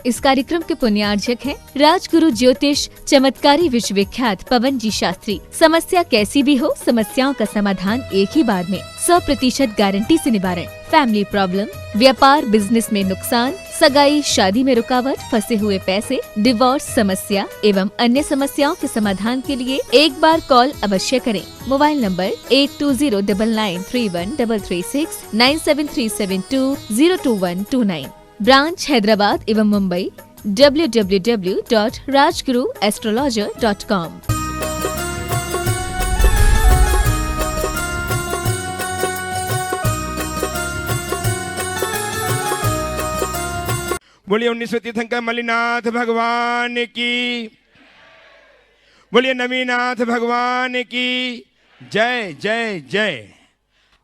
इस कार्यक्रम के पुण्यार्जक हैं राजगुरु ज्योतिष चमत्कारी विश्वविख्यात पवन जी शास्त्री। समस्या कैसी भी हो, समस्याओं का समाधान एक ही बार में, 100% गारंटी से निवारण। फैमिली प्रॉब्लम, व्यापार बिजनेस में नुकसान, सगाई शादी में रुकावट, फंसे हुए पैसे, डिवोर्स समस्या एवं अन्य समस्याओं के समाधान के लिए एक बार कॉल अवश्य करें। Mobile number 8209931336 9737202129। ब्रांच हैदराबाद एवं मुंबई www.rajguruastrologer.com। बोलिए 19वें तीर्थंकर मल्लिनाथ भगवान की, बोलिए नवीनाथ भगवान की जय जय जय।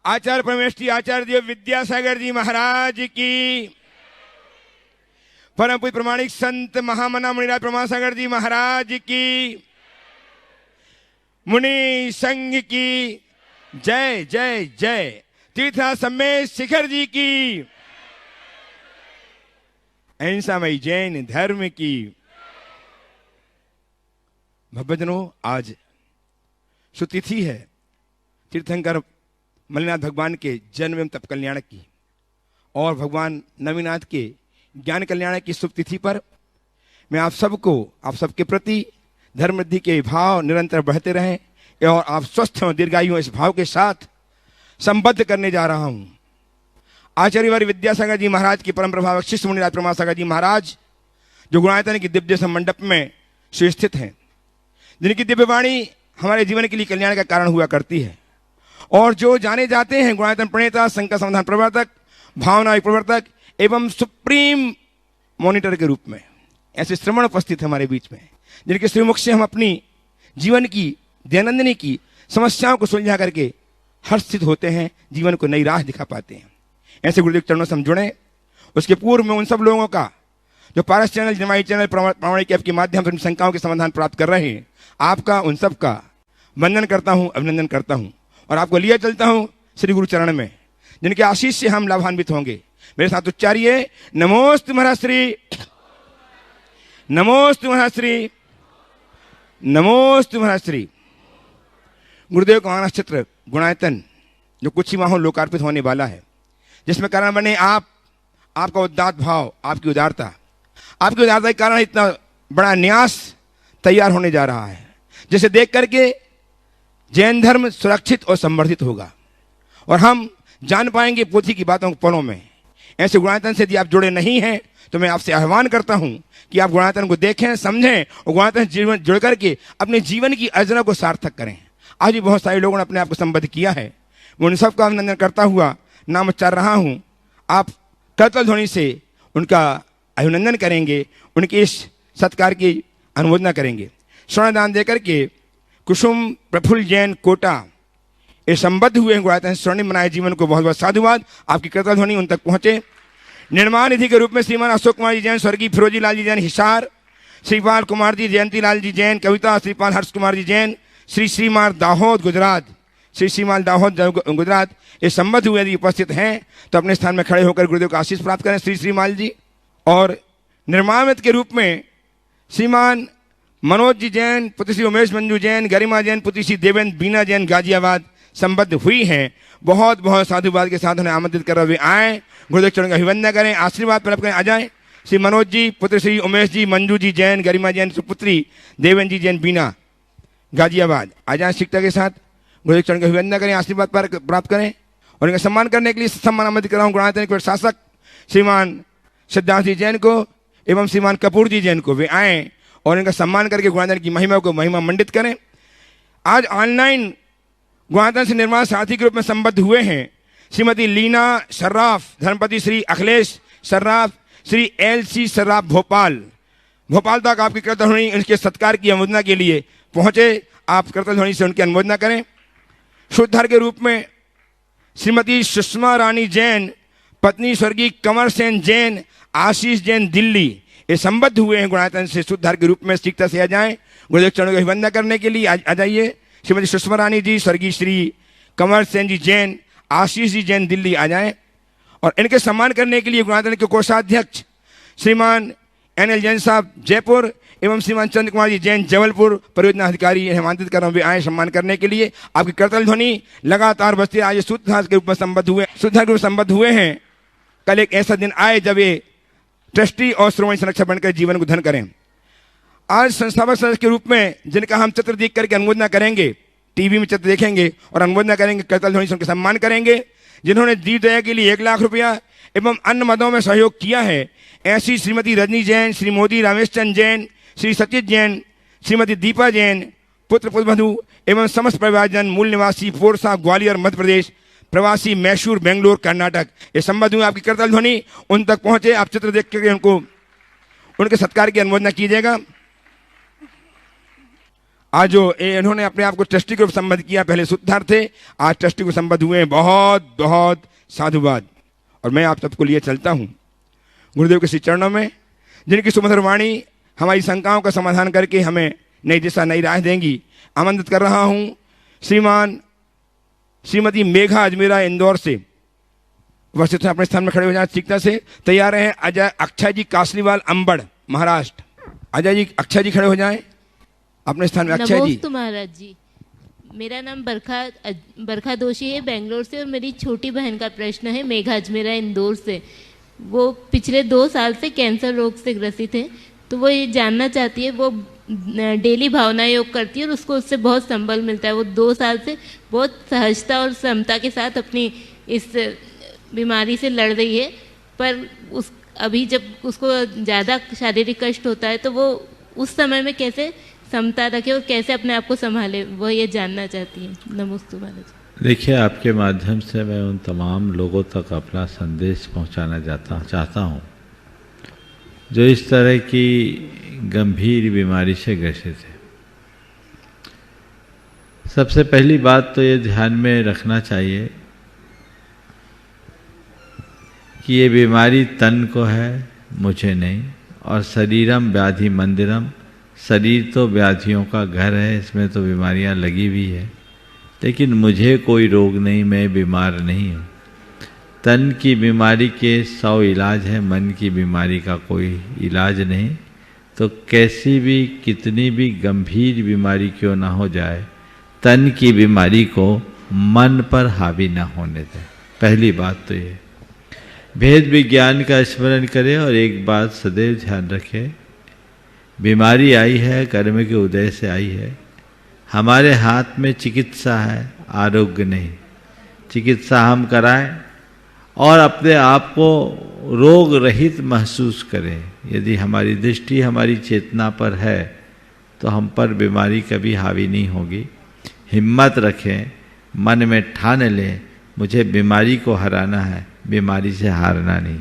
आचार्य परमेष्ठी आचार्य देव विद्यासागर जी महाराज की, परम पूज्य प्रमाणिक संत महामना मुनिराज प्रमासागर जी महाराज की, मुनि संघ की जय जय जय। तीर्था सम्मेश शिखर जी की, अहिंसामयी जैन धर्म की। भक्तजनों, आज सुतिथि है तीर्थंकर मल्लिनाथ भगवान के जन्म एवं तप कल्याण की, और भगवान नवीनाथ के ज्ञान कल्याण की शुभ तिथि पर मैं आप सबके प्रति धर्म वृद्धि के भाव निरंतर बढ़ते रहें और आप स्वस्थ हों, दीर्घायु हों, इस भाव के साथ संबद्ध करने जा रहा हूं। आचार्य वारी विद्यासागर जी महाराज की परम प्रभावक शिष्य मुनिराज प्रमासागर जी महाराज, जो गुणायतन की दिव्य मंडप में सुस्थित हैं, जिनकी दिव्य वाणी हमारे जीवन के लिए कल्याण का कारण हुआ करती है, और जो जाने जाते हैं गुणायतन प्रणेता, संकट समाधान प्रवर्तक, भावना प्रवर्तक एवं सुप्रीम मॉनिटर के रूप में ऐसे श्रवण उपस्थित है हमारे बीच में, जिनके श्रीमुख से हम अपनी जीवन की दैनंदिनी की समस्याओं को सुलझा करके हर्षित होते हैं, जीवन को नई राह दिखा पाते हैं। ऐसे गुरुदेव चरणों से हम जुड़े। उसके पूर्व में उन सब लोगों का जो पारस चैनल, जमाई चैनल, प्रामाणिक ऐप के माध्यम से शंकाओं के समाधान प्राप्त कर रहे हैं, आपका उन सब का वंदन करता हूं, अभिनंदन करता हूं, और आपको लिए चलता हूं श्री गुरु चरण में, जिनके आशीष से हम लाभान्वित होंगे। मेरे साथ उच्चारिए, नमोस्तु महाश्री, नमोस्तु महाश्री, नमोस्तु महाश्री। गुरुदेव का नक्षत्र गुणायतन जो कुछ ही माहों लोकार्पित होने वाला है, जिसमें कारण बने आपका उदात्त भाव, आपकी उदारता के कारण इतना बड़ा न्यास तैयार होने जा रहा है, जिसे देख करके जैन धर्म सुरक्षित और संवर्धित होगा, और हम जान पाएंगे पोथी की बातों को पलों में। ऐसे गुणायतन से यदि आप जुड़े नहीं हैं तो मैं आपसे आह्वान करता हूं कि आप गुणायतन को देखें, समझें, और गुणायतन जीवन जुड़ करके अपने जीवन की अर्जना को सार्थक करें। आज भी बहुत सारे लोगों ने अपने आप को संबद्ध किया है, मैं उन सबका अभिनंदन करता हुआ नाम उच्चार रहा हूं। आप करतल ध्वनि से उनका अभिनंदन करेंगे, उनके इस सत्कार की अनुमोदना करेंगे। स्वर्णदान देकर के कुसुम प्रफुल्ल जैन कोटा ये संबद्ध हुए गुणायतन स्वर्णिम बनाए जीवन को बहुत बहुत साधुवाद। आपकी करतल ध्वनि उन तक पहुंचे। निर्माण निधि के रूप में श्रीमान अशोक कुमार जी जैन, स्वर्गीय फिरोजी लाल जी जैन हिसार, श्रीपाल कुमार जी, जयंती लाल जी जैन कविता, श्रीपाल हर्ष कुमार जी जैन, श्रीमार दाहोद गुजरात, श्रीमाल दाहोद गुजरात, ये संबद्ध हुए यदि उपस्थित हैं तो अपने स्थान में खड़े होकर गुरुदेव का आशीष प्राप्त करें श्रीमाल जी। और निर्मामित के रूप में श्रीमान मनोज जी जैन, पुत्र श्री उमेश मंजू जैन, गरिमा जैन, पुत्र श्री देवेंद्र बीना जैन गाजियाबाद संबद्ध हुई हैं। बहुत बहुत साधुवाद के साथ उन्हें आमंत्रित कर रहे आए, गुरुदेव चरण का अभिवंदन करें, आशीर्वाद प्राप्त करें। आ जाए श्री मनोज जी, पुत्र श्री उमेश जी, मंजू जी जैन, गरिमा जैन, सुपुत्री देवेंद्र जी जैन बीना गाजियाबाद, आ जाए शिक्षा के साथ, गुरुदेव चरण का अभिवंदन करें, आशीर्वाद प्राप्त करें। और इनका सम्मान करने के लिए सम्मान आमंत्रित कर रहा हूँ गुणायतन के शासक श्रीमान सिद्धार्थ जी जैन को एवं श्रीमान कपूर जी जैन को, वे आए और इनका सम्मान करके गुणायतन की महिमा को महिमा मंडित करें। आज ऑनलाइन गुणायतन से निर्माण सारथी के रूप में संबद्ध हुए हैं श्रीमती लीना सर्राफ, धर्मपति श्री अखिलेश सर्राफ, श्री LC सर्राफ भोपाल तक आपकी करतल ध्वनि इनके सत्कार की अनुमोदना के लिए पहुंचे। आप करतल ध्वनि से उनकी अनुमोदना करें। शुद्धर के रूप में श्रीमती सुषमा रानी जैन, पत्नी स्वर्गीय कंवर सेन जैन, आशीष जैन दिल्ली, ये संबद्ध हुए हैं गुणायतन से शुद्धर के रूप में। शीघ्रता से आ जाएं, गुरुदेव चरणों की अभिवंदना करने के लिए आ जाइए। श्रीमती सुषमा रानी जी, स्वर्गीय श्री कंवर सेन जी जैन, आशीष जी जैन दिल्ली आ जाएं। और इनके सम्मान करने के लिए गुणायतन के कोषाध्यक्ष श्रीमान NL जैन साहब जयपुर एवं श्रीमान चंद्र कुमार जी जैन जबलपुर परियोजना अधिकारी आमंत्रित कर रहा हूँ, वे आए सम्मान करने के लिए। आपकी करतल ध्वनि लगातार बजती आज सूत्रधार के रूप में संबद्ध हुए हैं। कल एक ऐसा दिन आए जब ये ट्रस्टी और श्रोमणी संरक्षक बनकर जीवन को धन करें। आज संस्थापक सदस्य के रूप में जिनका हम चित्र देख करके अनुमोदना करेंगे, टीवी में चित्र देखेंगे और अनुमोदना करेंगे, करतल ध्वनि से उनका सम्मान करेंगे। जिन्होंने दीपदया के लिए 1 लाख रुपया एवं अन्य मदों में सहयोग किया है, ऐसी श्रीमती रजनी जैन, श्री मोदी रामेश चंद जैन, श्री सचित जैन, श्रीमती दीपा जैन, पुत्र पुत्रवधू एवं समस्त परिवारजन, मूल निवासी पोरसा ग्वालियर मध्य प्रदेश, प्रवासी मैसूर बेंगलोर कर्नाटक, ये संबद्ध हुए। आपकी करतल ध्वनि उन तक पहुंचे। आप चित्र देख करके उनके सत्कार की अनुमोदना कीजिएगा। आज जो इन्होंने अपने आप को ट्रस्टी को संबद्ध किया, पहले सूत्रधार थे, आज ट्रस्टी को संबद्ध हुए। बहुत बहुत साधुवाद। और मैं आप सबको लिए चलता हूँ गुरुदेव के श्री चरणों में, जिनकी सुमधुर वाणी हमारी शंकाओं का समाधान करके हमें नई दिशा नई राह देंगी। आमंत्रित कर रहा हूँ श्रीमती मेघा अजमेरा इंदौर से उपस्थित है। अपने स्थान में खड़े हो जाए, चिकता से तैयार हैं। अक्षय जी कासलीवाल अंबड़ महाराष्ट्र। अजय जी, अक्षय जी खड़े हो जाएं अपने स्थान में। अक्षय जी। नमस्ते महाराज जी, मेरा नाम बरखा दोषी है, बेंगलोर से। और मेरी छोटी बहन का प्रश्न है, मेघा अजमेरा इंदौर से। वो पिछले 2 साल से कैंसर रोग से ग्रसित है। तो वो ये जानना चाहती है, वो डेली भावना योग करती है और उसको उससे बहुत संबल मिलता है। वो 2 साल से बहुत सहजता और समता के साथ अपनी इस बीमारी से लड़ रही है। पर अभी जब उसको ज़्यादा शारीरिक कष्ट होता है तो वो उस समय में कैसे समता रखे और कैसे अपने आप को संभाले, वो ये जानना चाहती है। नमस्ते महाराज। देखिए, आपके माध्यम से मैं उन तमाम लोगों तक अपना संदेश पहुंचाना चाहता हूं जो इस तरह की गंभीर बीमारी से ग्रसित है। सबसे पहली बात तो ये ध्यान में रखना चाहिए कि ये बीमारी तन को है, मुझे नहीं। और शरीरम व्याधि मंदिरम, शरीर तो व्याधियों का घर है, इसमें तो बीमारियां लगी हुई है, लेकिन मुझे कोई रोग नहीं, मैं बीमार नहीं हूँ। तन की बीमारी के 100 इलाज हैं, मन की बीमारी का कोई इलाज नहीं। तो कैसी भी कितनी भी गंभीर बीमारी क्यों ना हो जाए, तन की बीमारी को मन पर हावी ना होने दें। पहली बात तो ये भेद विज्ञान का स्मरण करें और एक बात सदैव ध्यान रखें, बीमारी आई है कर्म के उदय से आई है। हमारे हाथ में चिकित्सा है, आरोग्य नहीं। चिकित्सा हम कराएं और अपने आप को रोग रहित महसूस करें। यदि हमारी दृष्टि हमारी चेतना पर है तो हम पर बीमारी कभी हावी नहीं होगी। हिम्मत रखें, मन में ठान लें, मुझे बीमारी को हराना है, बीमारी से हारना नहीं।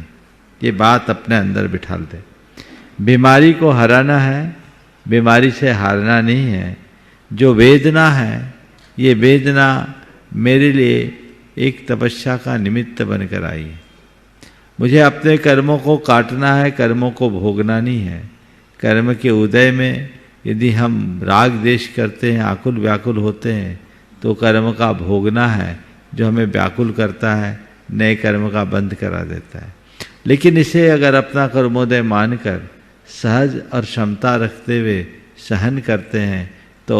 ये बात अपने अंदर बिठा दें। बीमारी को हराना है, बीमारी से हारना नहीं है। जो वेदना है, ये वेदना मेरे लिए एक तपस्या का निमित्त बनकर आई है। मुझे अपने कर्मों को काटना है, कर्मों को भोगना नहीं है। कर्म के उदय में यदि हम राग देश करते हैं, आकुल व्याकुल होते हैं, तो कर्म का भोगना है जो हमें व्याकुल करता है, नए कर्म का बंद करा देता है। लेकिन इसे अगर अपना कर्मोदय मानकर सहज और क्षमता रखते हुए सहन करते हैं तो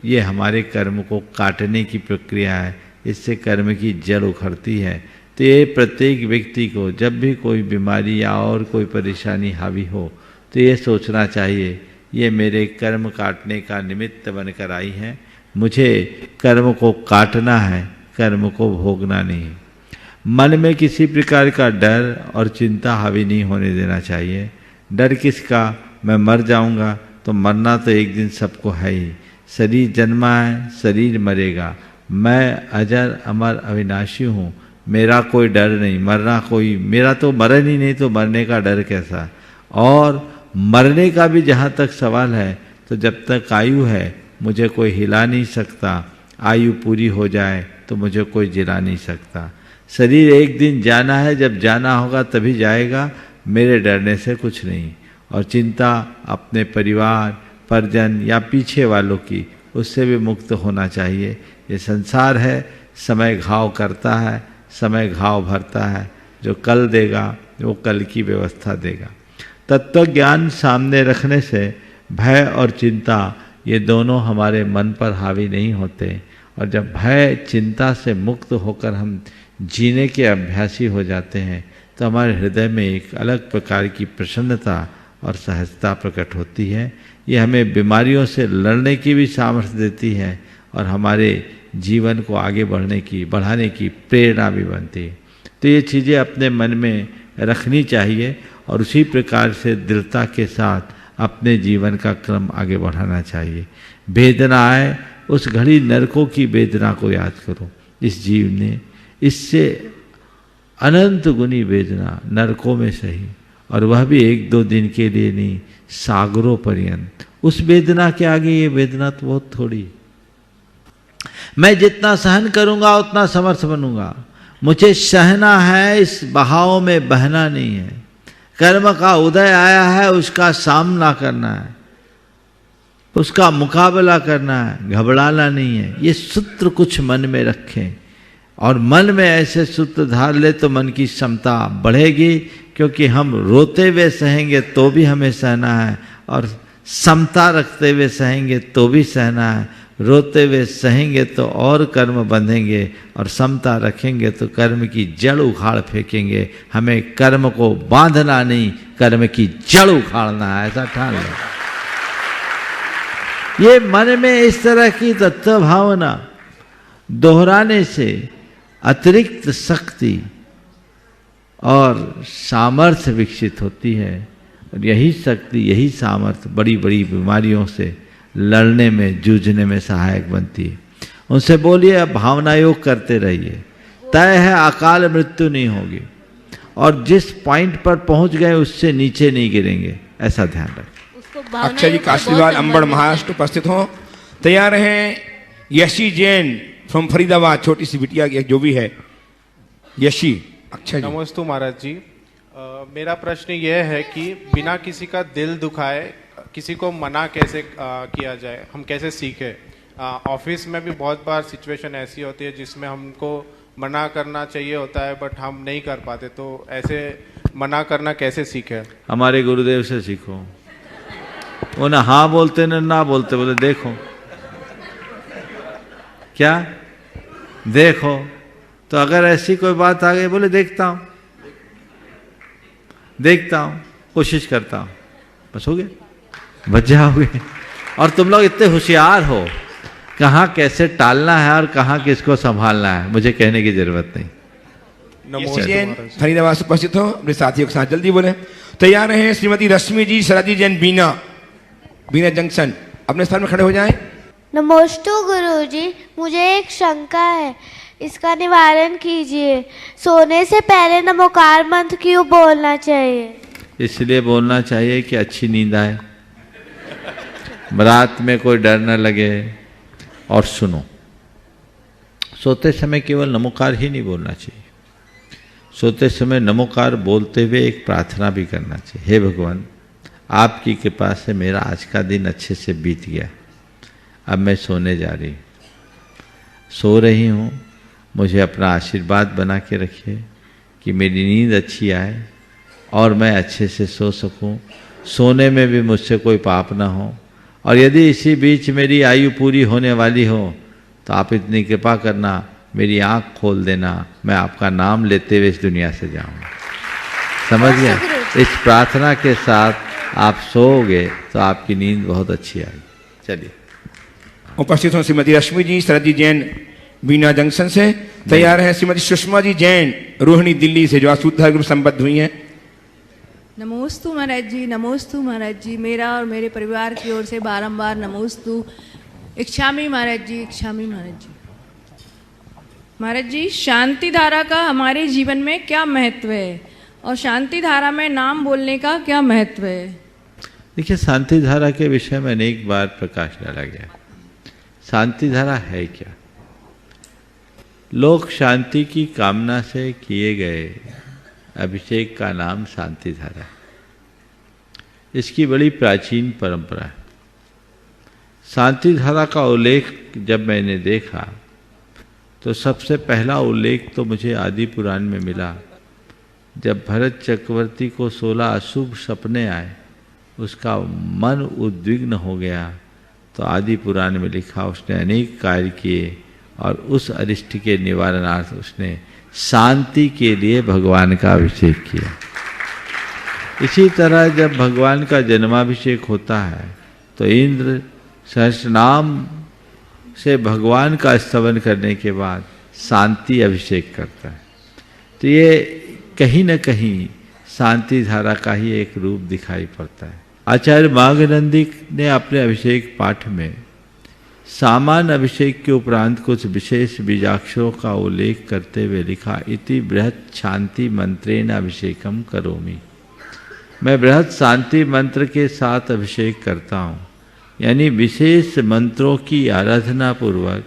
ये हमारे कर्म को काटने की प्रक्रिया है। इससे कर्म की जड़ उखड़ती है। तो ये प्रत्येक व्यक्ति को जब भी कोई बीमारी या और कोई परेशानी हावी हो तो ये सोचना चाहिए, ये मेरे कर्म काटने का निमित्त बनकर आई है। मुझे कर्म को काटना है, कर्म को भोगना नहीं। मन में किसी प्रकार का डर और चिंता हावी नहीं होने देना चाहिए। डर किसका? मैं मर जाऊंगा, तो मरना तो एक दिन सबको है ही। शरीर जन्मा है, शरीर मरेगा। मैं अजर अमर अविनाशी हूँ, मेरा कोई डर नहीं। मरना कोई, मेरा तो मरण ही नहीं, तो मरने का डर कैसा? और मरने का भी जहाँ तक सवाल है, तो जब तक आयु है मुझे कोई हिला नहीं सकता। आयु पूरी हो जाए तो मुझे कोई जिला नहीं सकता। शरीर एक दिन जाना है, जब जाना होगा तभी जाएगा। मेरे डरने से कुछ नहीं। और चिंता अपने परिवार, परिजन या पीछे वालों की, उससे भी मुक्त होना चाहिए। ये संसार है, समय घाव करता है, समय घाव भरता है। जो कल देगा वो कल की व्यवस्था देगा। तत्व ज्ञान सामने रखने से भय और चिंता ये दोनों हमारे मन पर हावी नहीं होते। और जब भय चिंता से मुक्त होकर हम जीने के अभ्यासी हो जाते हैं तो हमारे हृदय में एक अलग प्रकार की प्रसन्नता और सहजता प्रकट होती है। ये हमें बीमारियों से लड़ने की भी सामर्थ्य देती है और हमारे जीवन को आगे बढ़ाने की प्रेरणा भी बनती है। तो ये चीज़ें अपने मन में रखनी चाहिए और उसी प्रकार से दृढ़ता के साथ अपने जीवन का क्रम आगे बढ़ाना चाहिए। वेदना आए उस घड़ी नरकों की वेदना को याद करो। इस जीव ने इससे अनंत गुनी वेदना नरकों में सही, और वह भी 1-2 दिन के लिए नहीं, सागरों पर्यंत। उस वेदना के आगे ये वेदना तो बहुत थोड़ी। मैं जितना सहन करूंगा उतना समर्थ बनूंगा। मुझे सहना है, इस बहाव में बहना नहीं है। कर्म का उदय आया है, उसका सामना करना है, उसका मुकाबला करना है, घबराना नहीं है। ये सूत्र कुछ मन में रखें और मन में ऐसे सूत्र धार ले तो मन की क्षमता बढ़ेगी, क्योंकि हम रोते हुए सहेंगे तो भी हमें सहना है और समता रखते हुए सहेंगे तो भी सहना है। रोते हुए सहेंगे तो और कर्म बंधेंगे और समता रखेंगे तो कर्म की जड़ उखाड़ फेंकेंगे। हमें कर्म को बांधना नहीं, कर्म की जड़ उखाड़ना है, ऐसा ठान लो। ये मन में इस तरह की तत्व भावना दोहराने से अतिरिक्त शक्ति और सामर्थ्य विकसित होती है, और यही शक्ति, यही सामर्थ्य बड़ी बड़ी बीमारियों से लड़ने में, जूझने में सहायक बनती है। उनसे बोलिए अब भावना योग करते रहिए, तय है अकाल मृत्यु नहीं होगी, और जिस पॉइंट पर पहुंच गए उससे नीचे नहीं गिरेंगे, ऐसा ध्यान रखें। अक्षय जी काशीवाल अंबड़ महाराष्ट्र उपस्थित हो, तैयार हैं। यशी जैन फ्रॉम फरीदाबाद, छोटी सी बिटिया जो भी है, यशी। अक्षय जी। नमस्ते महाराज जी। मेरा प्रश्न यह है कि बिना किसी का दिल दुखाए किसी को मना कैसे किया जाए, हम कैसे सीखें। ऑफिस में भी बहुत बार सिचुएशन ऐसी होती है जिसमें हमको मना करना चाहिए होता है बट हम नहीं कर पाते, तो ऐसे मना करना कैसे सीखें। हमारे गुरुदेव से सीखो। वो ना हाँ बोलते ना बोलते, बोले देखो क्या देखो, तो अगर ऐसी कोई बात आ गई बोले देखता हूं, कोशिश करता हूं, बस हो गया, बच जाओगे। और तुम लोग इतने होशियार हो, कहाँ कैसे टालना है और कहाँ किसको संभालना है मुझे कहने की जरूरत नहीं। जैन फरीदाबाद से उपस्थित हो, अपने साथियों के साथ जल्दी बोले। तैयार हैं श्रीमती रश्मि जी सराजी जैन बीना जंक्शन, अपने स्थान में खड़े हो जाएं। नमस्ते गुरुजी, मुझे एक शंका है, इसका निवारण कीजिए। सोने से पहले नमोकार मंत्र क्यों बोलना चाहिए? इसलिए बोलना चाहिए कि अच्छी नींद आए, रात में कोई डर न लगे। और सुनो, सोते समय केवल नमोकार ही नहीं बोलना चाहिए, सोते समय नमोकार बोलते हुए एक प्रार्थना भी करना चाहिए। हे भगवान, आपकी कृपा से मेरा आज का दिन अच्छे से बीत गया, अब मैं सोने जा रही हूँ, सो रही हूँ, मुझे अपना आशीर्वाद बना के रखिए कि मेरी नींद अच्छी आए और मैं अच्छे से सो सकूं, सोने में भी मुझसे कोई पाप ना हो। और यदि इसी बीच मेरी आयु पूरी होने वाली हो तो आप इतनी कृपा करना, मेरी आंख खोल देना, मैं आपका नाम लेते हुए इस दुनिया से जाऊंगा। समझ गए? इस प्रार्थना के साथ आप सोओगे तो आपकी नींद बहुत अच्छी आएगी। चलिए। उपस्थित हो श्रीमती रश्मि जी सरजी जैन बीना जंक्शन से, तैयार है श्रीमती सुषमा जी जैन रोहिणी दिल्ली से, जो आज शुद्ध ग्रुप संबद्ध हुई हैं। नमोस्तु महाराज जी, नमोस्तु महाराज जी। मेरा और मेरे परिवार की ओर से बारंबार नमोस्तु। इच्छामी महाराज जी, इच्छामी महाराज जी। महाराज जी, शांति धारा का हमारे जीवन में क्या महत्व है और शांति धारा में नाम बोलने का क्या महत्व है? देखिए, शांति धारा के विषय में अनेक बार प्रकाश डाला गया। शांति धारा है क्या? लोक शांति की कामना से किए गए अभिषेक का नाम शांति धारा है। इसकी बड़ी प्राचीन परंपरा है। शांति धारा का उल्लेख जब मैंने देखा तो सबसे पहला उल्लेख तो मुझे आदि पुराण में मिला, जब भरत चक्रवर्ती को 16 अशुभ सपने आए, उसका मन उद्विग्न हो गया, तो आदि पुराण में लिखा उसने अनेक कार्य किए और उस अरिष्ट के निवारणार्थ उसने शांति के लिए भगवान का अभिषेक किया। इसी तरह जब भगवान का जन्माभिषेक होता है तो इंद्र सहस्रनाम से भगवान का स्तवन करने के बाद शांति अभिषेक करता है। तो ये कहीं न कहीं शांति धारा का ही एक रूप दिखाई पड़ता है। आचार्य माघनंदी ने अपने अभिषेक पाठ में सामान्य अभिषेक के उपरांत कुछ विशेष बीजाक्षरों का उल्लेख करते हुए लिखा, इति बृहत शांति मंत्रेण अभिषेकम करोमि। मैं बृहत शांति मंत्र के साथ अभिषेक करता हूँ, यानी विशेष मंत्रों की आराधना पूर्वक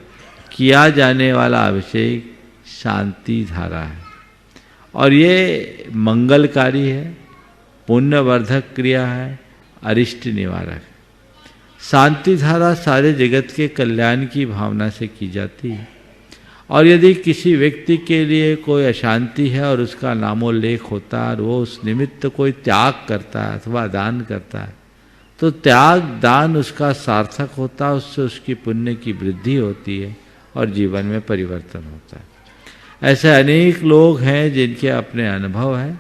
किया जाने वाला अभिषेक शांति धारा है और ये मंगलकारी है, पुण्यवर्धक क्रिया है, अरिष्ट निवारक है। शांति धारा सारे जगत के कल्याण की भावना से की जाती है और यदि किसी व्यक्ति के लिए कोई अशांति है और उसका नामोल्लेख होता है और वो उस निमित्त कोई त्याग करता है अथवा दान करता है, तो त्याग दान उसका सार्थक होता है, उससे उसकी पुण्य की वृद्धि होती है और जीवन में परिवर्तन होता है। ऐसे अनेक लोग हैं जिनके अपने अनुभव हैं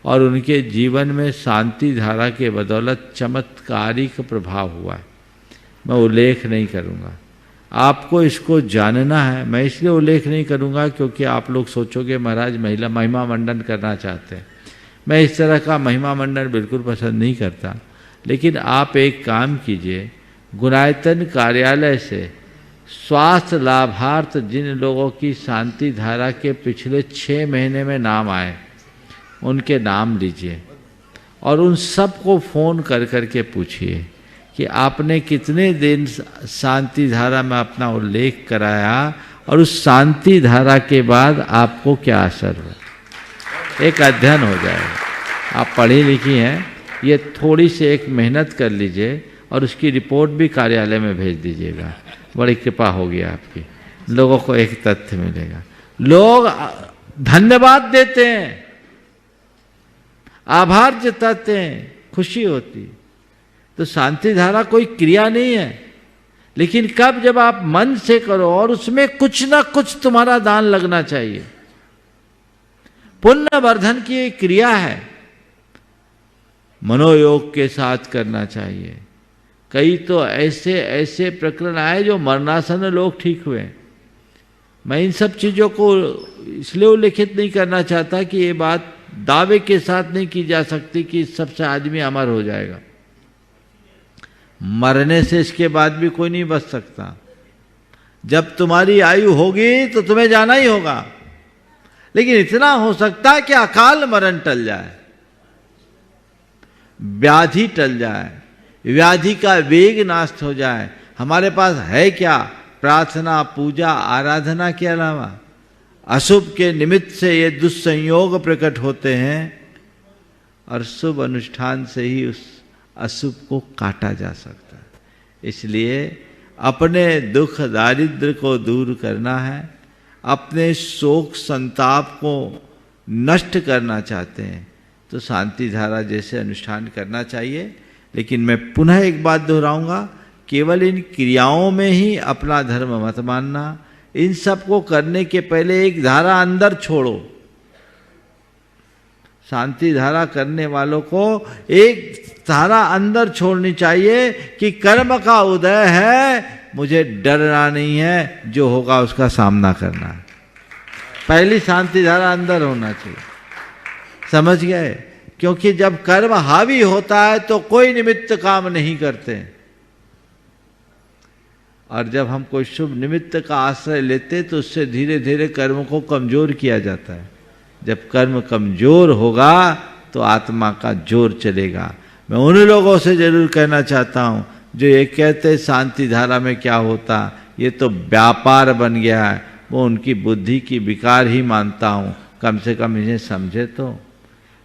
और उनके जीवन में शांति धारा के बदौलत चमत्कारिक प्रभाव हुआ है। मैं उल्लेख नहीं करूँगा, आपको इसको जानना है। मैं इसलिए उल्लेख नहीं करूँगा क्योंकि आप लोग सोचोगे महाराज महिमा मंडन करना चाहते हैं। मैं इस तरह का महिमा मंडन बिल्कुल पसंद नहीं करता, लेकिन आप एक काम कीजिए, गुणायतन कार्यालय से स्वास्थ्य लाभार्थ जिन लोगों की शांति धारा के पिछले 6 महीने में नाम आए, उनके नाम लीजिए और उन सबको फ़ोन कर करके पूछिए कि आपने कितने दिन शांति धारा में अपना उल्लेख कराया और उस शांति धारा के बाद आपको क्या असर हुआ। एक अध्ययन हो जाएगा। आप पढ़ी लिखी हैं, ये थोड़ी सी एक मेहनत कर लीजिए और उसकी रिपोर्ट भी कार्यालय में भेज दीजिएगा। बड़ी कृपा होगी आपकी, लोगों को एक तथ्य मिलेगा। लोग धन्यवाद देते हैं, आभार जताते हैं, खुशी होती। तो शांति धारा कोई क्रिया नहीं है, लेकिन कब जब आप मन से करो और उसमें कुछ ना कुछ तुम्हारा दान लगना चाहिए। पुण्य वर्धन की एक क्रिया है, मनोयोग के साथ करना चाहिए। कई तो ऐसे ऐसे प्रकरण आए जो मरणासन लोग ठीक हुए। मैं इन सब चीज़ों को इसलिए उल्लेखित नहीं करना चाहता कि ये बात दावे के साथ नहीं की जा सकती कि इस सबसे आदमी अमर हो जाएगा। मरने से इसके बाद भी कोई नहीं बच सकता। जब तुम्हारी आयु होगी तो तुम्हें जाना ही होगा, लेकिन इतना हो सकता है कि अकाल मरण टल जाए, व्याधि टल जाए, व्याधि का वेग नाश हो जाए। हमारे पास है क्या? प्रार्थना, पूजा, आराधना के अलावा अशुभ के निमित्त से ये दुस्संयोग प्रकट होते हैं और शुभ अनुष्ठान से ही उस अशुभ को काटा जा सकता है। इसलिए अपने दुख दारिद्र को दूर करना है, अपने शोक संताप को नष्ट करना चाहते हैं तो शांति धारा जैसे अनुष्ठान करना चाहिए। लेकिन मैं पुनः एक बात दोहराऊंगा, केवल इन क्रियाओं में ही अपना धर्म मत मानना। इन सब को करने के पहले एक धारा अंदर छोड़ो। शांति धारा करने वालों को एक धारा अंदर छोड़नी चाहिए कि कर्म का उदय है, मुझे डरना नहीं है, जो होगा उसका सामना करना है। पहली शांति धारा अंदर होना चाहिए। समझ गए? क्योंकि जब कर्म हावी होता है तो कोई निमित्त काम नहीं करते, और जब हम कोई शुभ निमित्त का आश्रय लेते तो उससे धीरे धीरे कर्म को कमजोर किया जाता है। जब कर्म कमजोर होगा तो आत्मा का जोर चलेगा। मैं उन लोगों से जरूर कहना चाहता हूँ जो ये कहते शांति धारा में क्या होता, ये तो व्यापार बन गया है, वो उनकी बुद्धि की विकार ही मानता हूँ। कम से कम इन्हें समझे तो।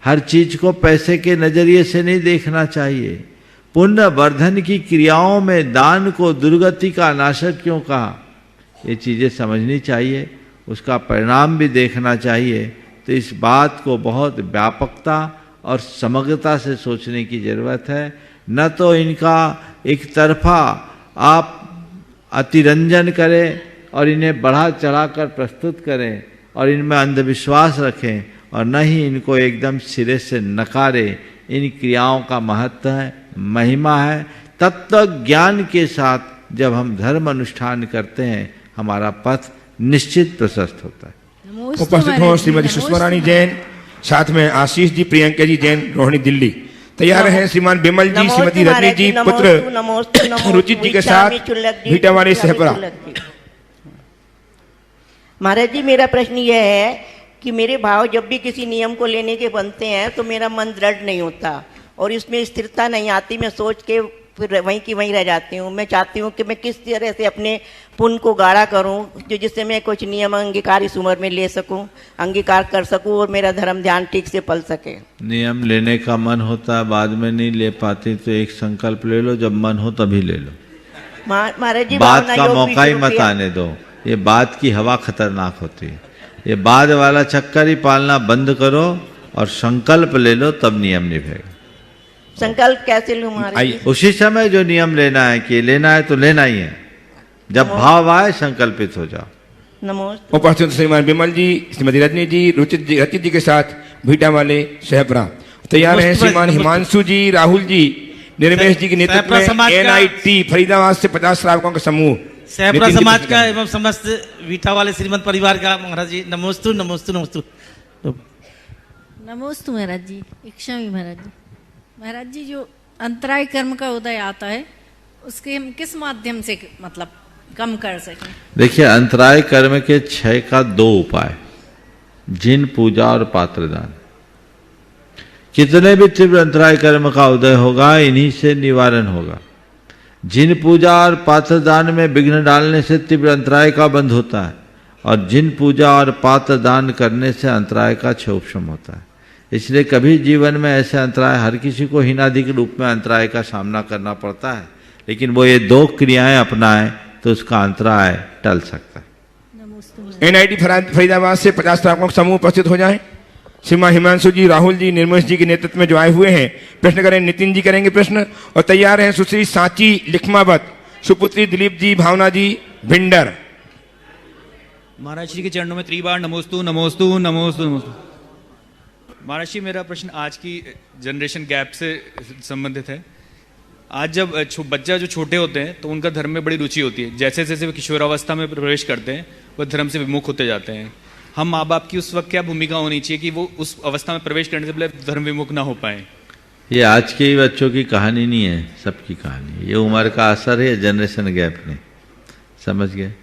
हर चीज को पैसे के नजरिए से नहीं देखना चाहिए। पुण्य वर्धन की क्रियाओं में दान को दुर्गति का नाशक क्यों कहा, ये चीजें समझनी चाहिए, उसका परिणाम भी देखना चाहिए, तो इस बात को बहुत व्यापकता और समग्रता से सोचने की जरूरत है। न तो इनका एक तरफा आप अतिरंजन करें और इन्हें बढ़ा चढ़ाकर प्रस्तुत करें और इनमें अंधविश्वास रखें, और न ही इनको एकदम सिरे से नकारें। इन क्रियाओं का महत्व है, महिमा है। तत्व ज्ञान के साथ जब हम धर्म अनुष्ठान करते हैं, हमारा पथ निश्चित प्रशस्त होता है। उपस्थित हो श्रीमती सुषमा रानी जैन, साथ में आशीष जी, प्रियंका जी जैन, रोहिणी दिल्ली। तैयार हैं श्रीमान बिमल जी, श्रीमती रजनी जी, पुत्र रुचित जी के साथ भीटावाड़ी सहपरा। महाराज जी, मेरा प्रश्न यह है कि मेरे भाव जब भी किसी नियम को लेने के बनते हैं तो मेरा मन दृढ़ नहीं होता और इसमें स्थिरता नहीं आती। मैं सोच के फिर वहीं की वहीं रह जाती हूँ। मैं चाहती हूँ कि मैं किस तरह से अपने पुण्य को गाढ़ा करूँ, जो जिससे मैं कुछ नियम अंगीकार इस उम्र में ले सकूँ, अंगीकार कर सकूँ और मेरा धर्म ध्यान ठीक से पल सके। नियम लेने का मन होता है, बाद में नहीं ले पाती तो एक संकल्प ले लो, जब मन हो तभी ले लो। महाराज जी, बात का मौका ही मत आने दो। ये बात की हवा खतरनाक होती है। ये बाद वाला चक्कर ही पालना बंद करो और संकल्प ले लो, तब नियम निभेगा। संकल्प कैसे लूं महाराज जी? उसी समय जो नियम लेना है कि लेना है तो लेना ही है। जब भाव आए संकल्पित हो जाओ। नमस्ते। उपस्थित श्रीमान बिमल जी, श्रीमती रजनी जी, रचित जी के साथ भीटा वाले सहपरा। तैयार हैं श्रीमान हिमांशु जी, राहुल जी, निर्मेश जी के नेतृत्व में NIT फरीदाबाद से 50 श्रावकों का समूह, सहपरा समाज का एवं समस्त भीटा वाले श्रीमंत परिवार का। महाराज जी नमोस्तु नमोस्तु नमोस्तु नमोस्तु महाराज जी। इच्छा भी महाराज जी। महाराज जी, जो अंतराय कर्म का उदय आता है उसके हम किस माध्यम से मतलब कम कर सकें? देखिए, अंतराय कर्म के क्षय का 2 उपाय, जिन पूजा और पात्रदान। कितने भी तीव्र अंतराय कर्म का उदय होगा, इन्हीं से निवारण होगा। जिन पूजा और पात्रदान में विघ्न डालने से तीव्र अंतराय का बंध होता है, और जिन पूजा और पात्रदान करने से अंतराय का क्षय उपशम होता है। इसलिए कभी जीवन में ऐसे अंतराय, हर किसी को हीनाधिक रूप में अंतराय का सामना करना पड़ता है, लेकिन वो ये 2 क्रियाएं अपनाए तो उसका अंतराय टल सकता है। NIT फरीदाबाद से 50 श्रावकों का समूह उपस्थित हो जाएं। श्रीमान हिमांशु जी, राहुल जी, निर्मेश जी के नेतृत्व में जो आए हुए हैं, प्रश्न करें। नितिन जी करेंगे प्रश्न। और तैयार हैं सुश्री सांची लिखमावत, सुपुत्री दिलीप जी, भावना जी, भिंडर। महाराज श्री के चरणों में त्रिबार नमोस्तु नमोस्तु नमोस्तु नमोस्तु। महाराज जी, मेरा प्रश्न आज की जनरेशन गैप से संबंधित है। आज जब बच्चा जो छोटे होते हैं तो उनका धर्म में बड़ी रुचि होती है। जैसे जैसे वे किशोरावस्था में प्रवेश करते हैं, वह धर्म से विमुख होते जाते हैं। हम माँ बाप की उस वक्त क्या भूमिका होनी चाहिए कि वो उस अवस्था में प्रवेश करने से पहले धर्म विमुख ना हो पाए? ये आज के ही बच्चों की कहानी नहीं है, सबकी कहानी है। ये उम्र का असर है, जनरेशन गैप नहीं। समझ गए?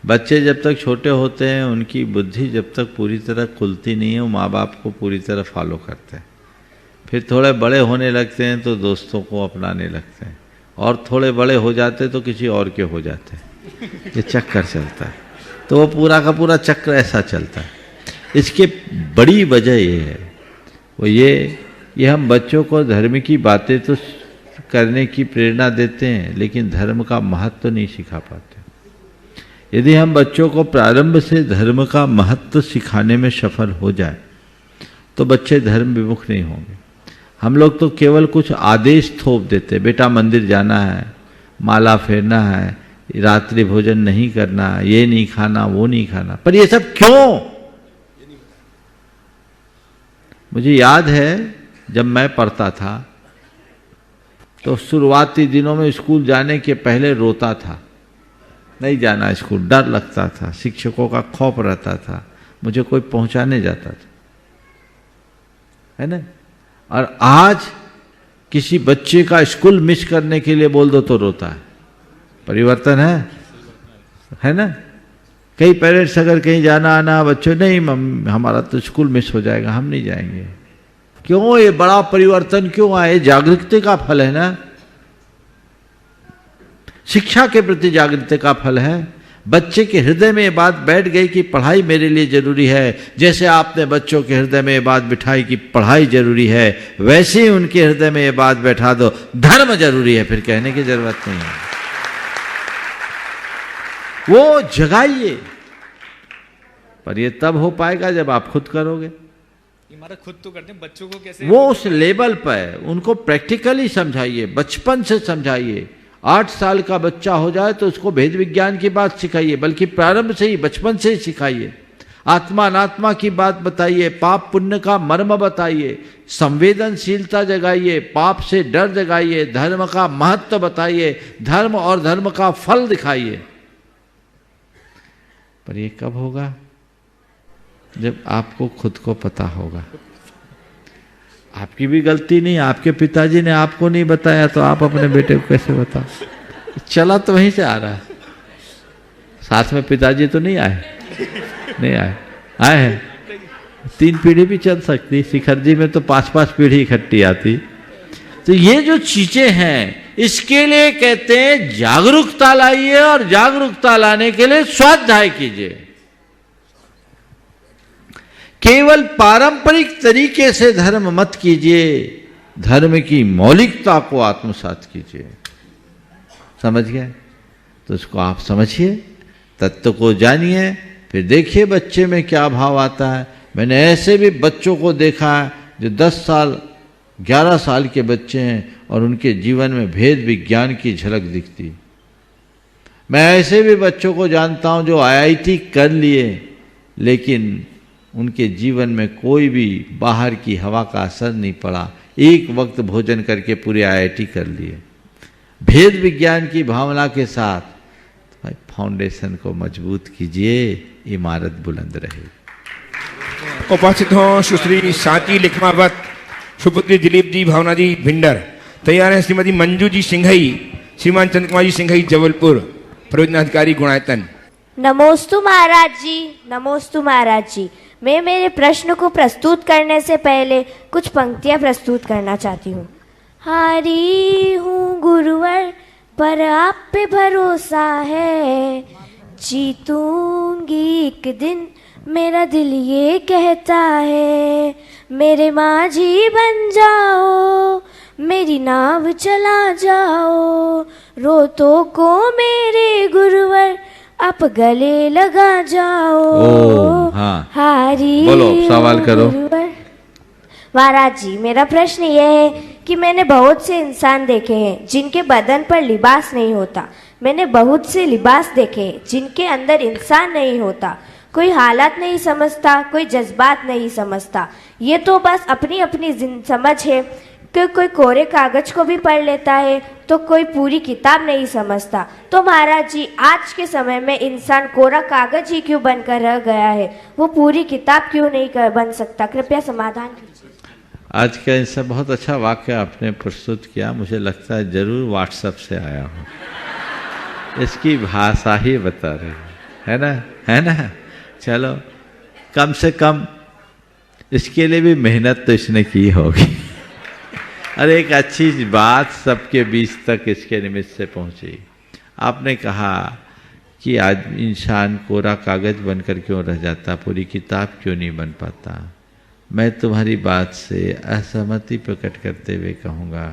बच्चे जब तक छोटे होते हैं, उनकी बुद्धि जब तक पूरी तरह खुलती नहीं है, वो माँ बाप को पूरी तरह फॉलो करते हैं। फिर थोड़े बड़े होने लगते हैं तो दोस्तों को अपनाने लगते हैं, और थोड़े बड़े हो जाते तो किसी और के हो जाते हैं। ये चक्कर चलता है, तो वो पूरा का पूरा चक्र ऐसा चलता है। इसकी बड़ी वजह ये है, वो ये हम बच्चों को धर्म की बातें तो करने की प्रेरणा देते हैं, लेकिन धर्म का महत्व नहीं सिखा पाते। यदि हम बच्चों को प्रारंभ से धर्म का महत्व सिखाने में सफल हो जाए तो बच्चे धर्म विमुख नहीं होंगे। हम लोग तो केवल कुछ आदेश थोप देते, बेटा मंदिर जाना है, माला फेरना है, रात्रि भोजन नहीं करना, ये नहीं खाना, वो नहीं खाना। पर ये सब क्यों? मुझे याद है जब मैं पढ़ता था तो शुरुआती दिनों में स्कूल जाने के पहले रोता था, नहीं जाना स्कूल, डर लगता था, शिक्षकों का खौफ रहता था, मुझे कोई पहुंचाने जाता था, है ना। और आज किसी बच्चे का स्कूल मिस करने के लिए बोल दो तो रोता है। परिवर्तन है ना। कई पेरेंट्स अगर कहीं जाना आना, बच्चों नहीं हमारा तो स्कूल मिस हो जाएगा, हम नहीं जाएंगे। क्यों? ये बड़ा परिवर्तन क्यों आए? जागृति का फल है ना, शिक्षा के प्रति जागृति का फल है। बच्चे के हृदय में ये बात बैठ गई कि पढ़ाई मेरे लिए जरूरी है। जैसे आपने बच्चों के हृदय में ये बात बिठाई कि पढ़ाई जरूरी है, वैसे ही उनके हृदय में ये बात बैठा दो धर्म जरूरी है, फिर कहने की जरूरत नहीं है। वो जगाइए। पर ये तब हो पाएगा जब आप खुद करोगे। ये महाराज खुद तो करते हैं, बच्चों को कैसे? वो उस लेवल पर उनको प्रैक्टिकली समझाइए, बचपन से समझाइए। 8 साल का बच्चा हो जाए तो उसको भेद विज्ञान की बात सिखाइए, बल्कि प्रारंभ से ही, बचपन से ही सिखाइए। आत्मा अनात्मा की बात बताइए, पाप पुण्य का मर्म बताइए, संवेदनशीलता जगाइए, पाप से डर जगाइए, धर्म का महत्व बताइए, धर्म और धर्म का फल दिखाइए। पर ये कब होगा? जब आपको खुद को पता होगा। आपकी भी गलती नहीं, आपके पिताजी ने आपको नहीं बताया तो आप अपने बेटे को कैसे बताओ? चला तो वहीं से आ रहा है। साथ में पिताजी तो नहीं आए, नहीं आए हैं। 3 पीढ़ी भी चल सकती, शिखर जी में तो 5-5 पीढ़ी इकट्ठी आती। तो ये जो चीजें हैं, इसके लिए कहते हैं जागरूकता लाइए, और जागरूकता लाने के लिए स्वाध्याय कीजिए। केवल पारंपरिक तरीके से धर्म मत कीजिए, धर्म की मौलिकता को आत्मसात कीजिए। समझ गए? तो उसको आप समझिए, तत्व को जानिए, फिर देखिए बच्चे में क्या भाव आता है। मैंने ऐसे भी बच्चों को देखा है जो 10 साल 11 साल के बच्चे हैं और उनके जीवन में भेद विज्ञान की झलक दिखती। मैं ऐसे भी बच्चों को जानता हूं जो IIT कर लिए, लेकिन उनके जीवन में कोई भी बाहर की हवा का असर नहीं पड़ा। एक वक्त भोजन करके पूरे IIT कर लिए। भेद विज्ञान की भावना के साथ भाई फाउंडेशन को मजबूत कीजिए, इमारत बुलंद रहेगी। उपस्थित हो सुश्री साची लिखमावत, सुपुत्री दिलीप जी, भावना जी भिंडर। तैयार है श्रीमती मंजू जी सिंघई, श्रीमान चंद्र कुमार जी सिंघई जबलपुर, परियोजनाधिकारी गुणायतन। नमोस्तु महाराज जी, नमोस्तु महाराज जी। मैं मेरे प्रश्न को प्रस्तुत करने से पहले कुछ पंक्तियां प्रस्तुत करना चाहती हूँ। हारी हूँ गुरुवर, पर आप पे भरोसा है, जीतूंगी एक दिन, मेरा दिल ये कहता है। मेरे माझी बन जाओ, मेरी नाव चला जाओ, रोतों को मेरे गुरुवर आप गले लगा जाओ। हाँ। हारी बोलो, सवाल करो। महाराज जी, मेरा प्रश्न यह है कि मैंने बहुत से इंसान देखे हैं जिनके बदन पर लिबास नहीं होता। मैंने बहुत से लिबास देखे हैं जिनके अंदर इंसान नहीं होता। कोई हालात नहीं समझता, कोई जज्बात नहीं समझता। ये तो बस अपनी अपनी समझ है कि कोई कोरे कागज को भी पढ़ लेता है तो कोई पूरी किताब नहीं समझता। तो महाराज जी, आज के समय में इंसान कोरा कागज ही क्यों बनकर रह गया है? वो पूरी किताब क्यों नहीं बन सकता? कृपया समाधान कीजिए। आज का इससे बहुत अच्छा वाक्य आपने प्रस्तुत किया। मुझे लगता है जरूर व्हाट्सएप से आया हो। इसकी भाषा ही बता रही है ना, है ना? चलो, कम से कम इसके लिए भी मेहनत तो इसने की होगी। अरे एक अच्छी बात सबके बीच तक इसके निमित्त से पहुंची। आपने कहा कि आज इंसान कोरा कागज बनकर क्यों रह जाता, पूरी किताब क्यों नहीं बन पाता। मैं तुम्हारी बात से असहमति प्रकट करते हुए कहूँगा,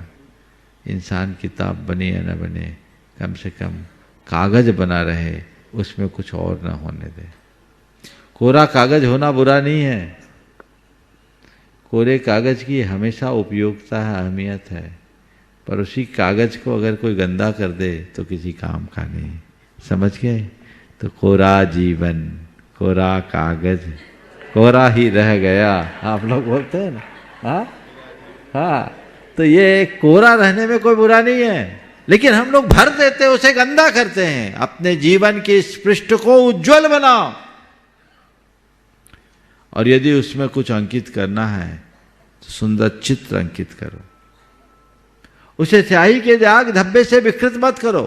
इंसान किताब बने या न बने, कम से कम कागज बना रहे, उसमें कुछ और न होने दे। कोरा कागज होना बुरा नहीं है, कोरे कागज की हमेशा उपयोगिता है, अहमियत है, पर उसी कागज को अगर कोई गंदा कर दे तो किसी काम का नहीं। समझ गए? तो कोरा जीवन, कोरा कागज, कोरा ही रह गया, आप लोग बोलते हैं ना। हाँ हाँ, तो ये कोरा रहने में कोई बुरा नहीं है, लेकिन हम लोग भर देते, उसे गंदा करते हैं। अपने जीवन के इस पृष्ठ को उज्जवल बनाओ, और यदि उसमें कुछ अंकित करना है तो सुंदर चित्र अंकित करो। उसे स्याही के दाग धब्बे से विकृत मत करो।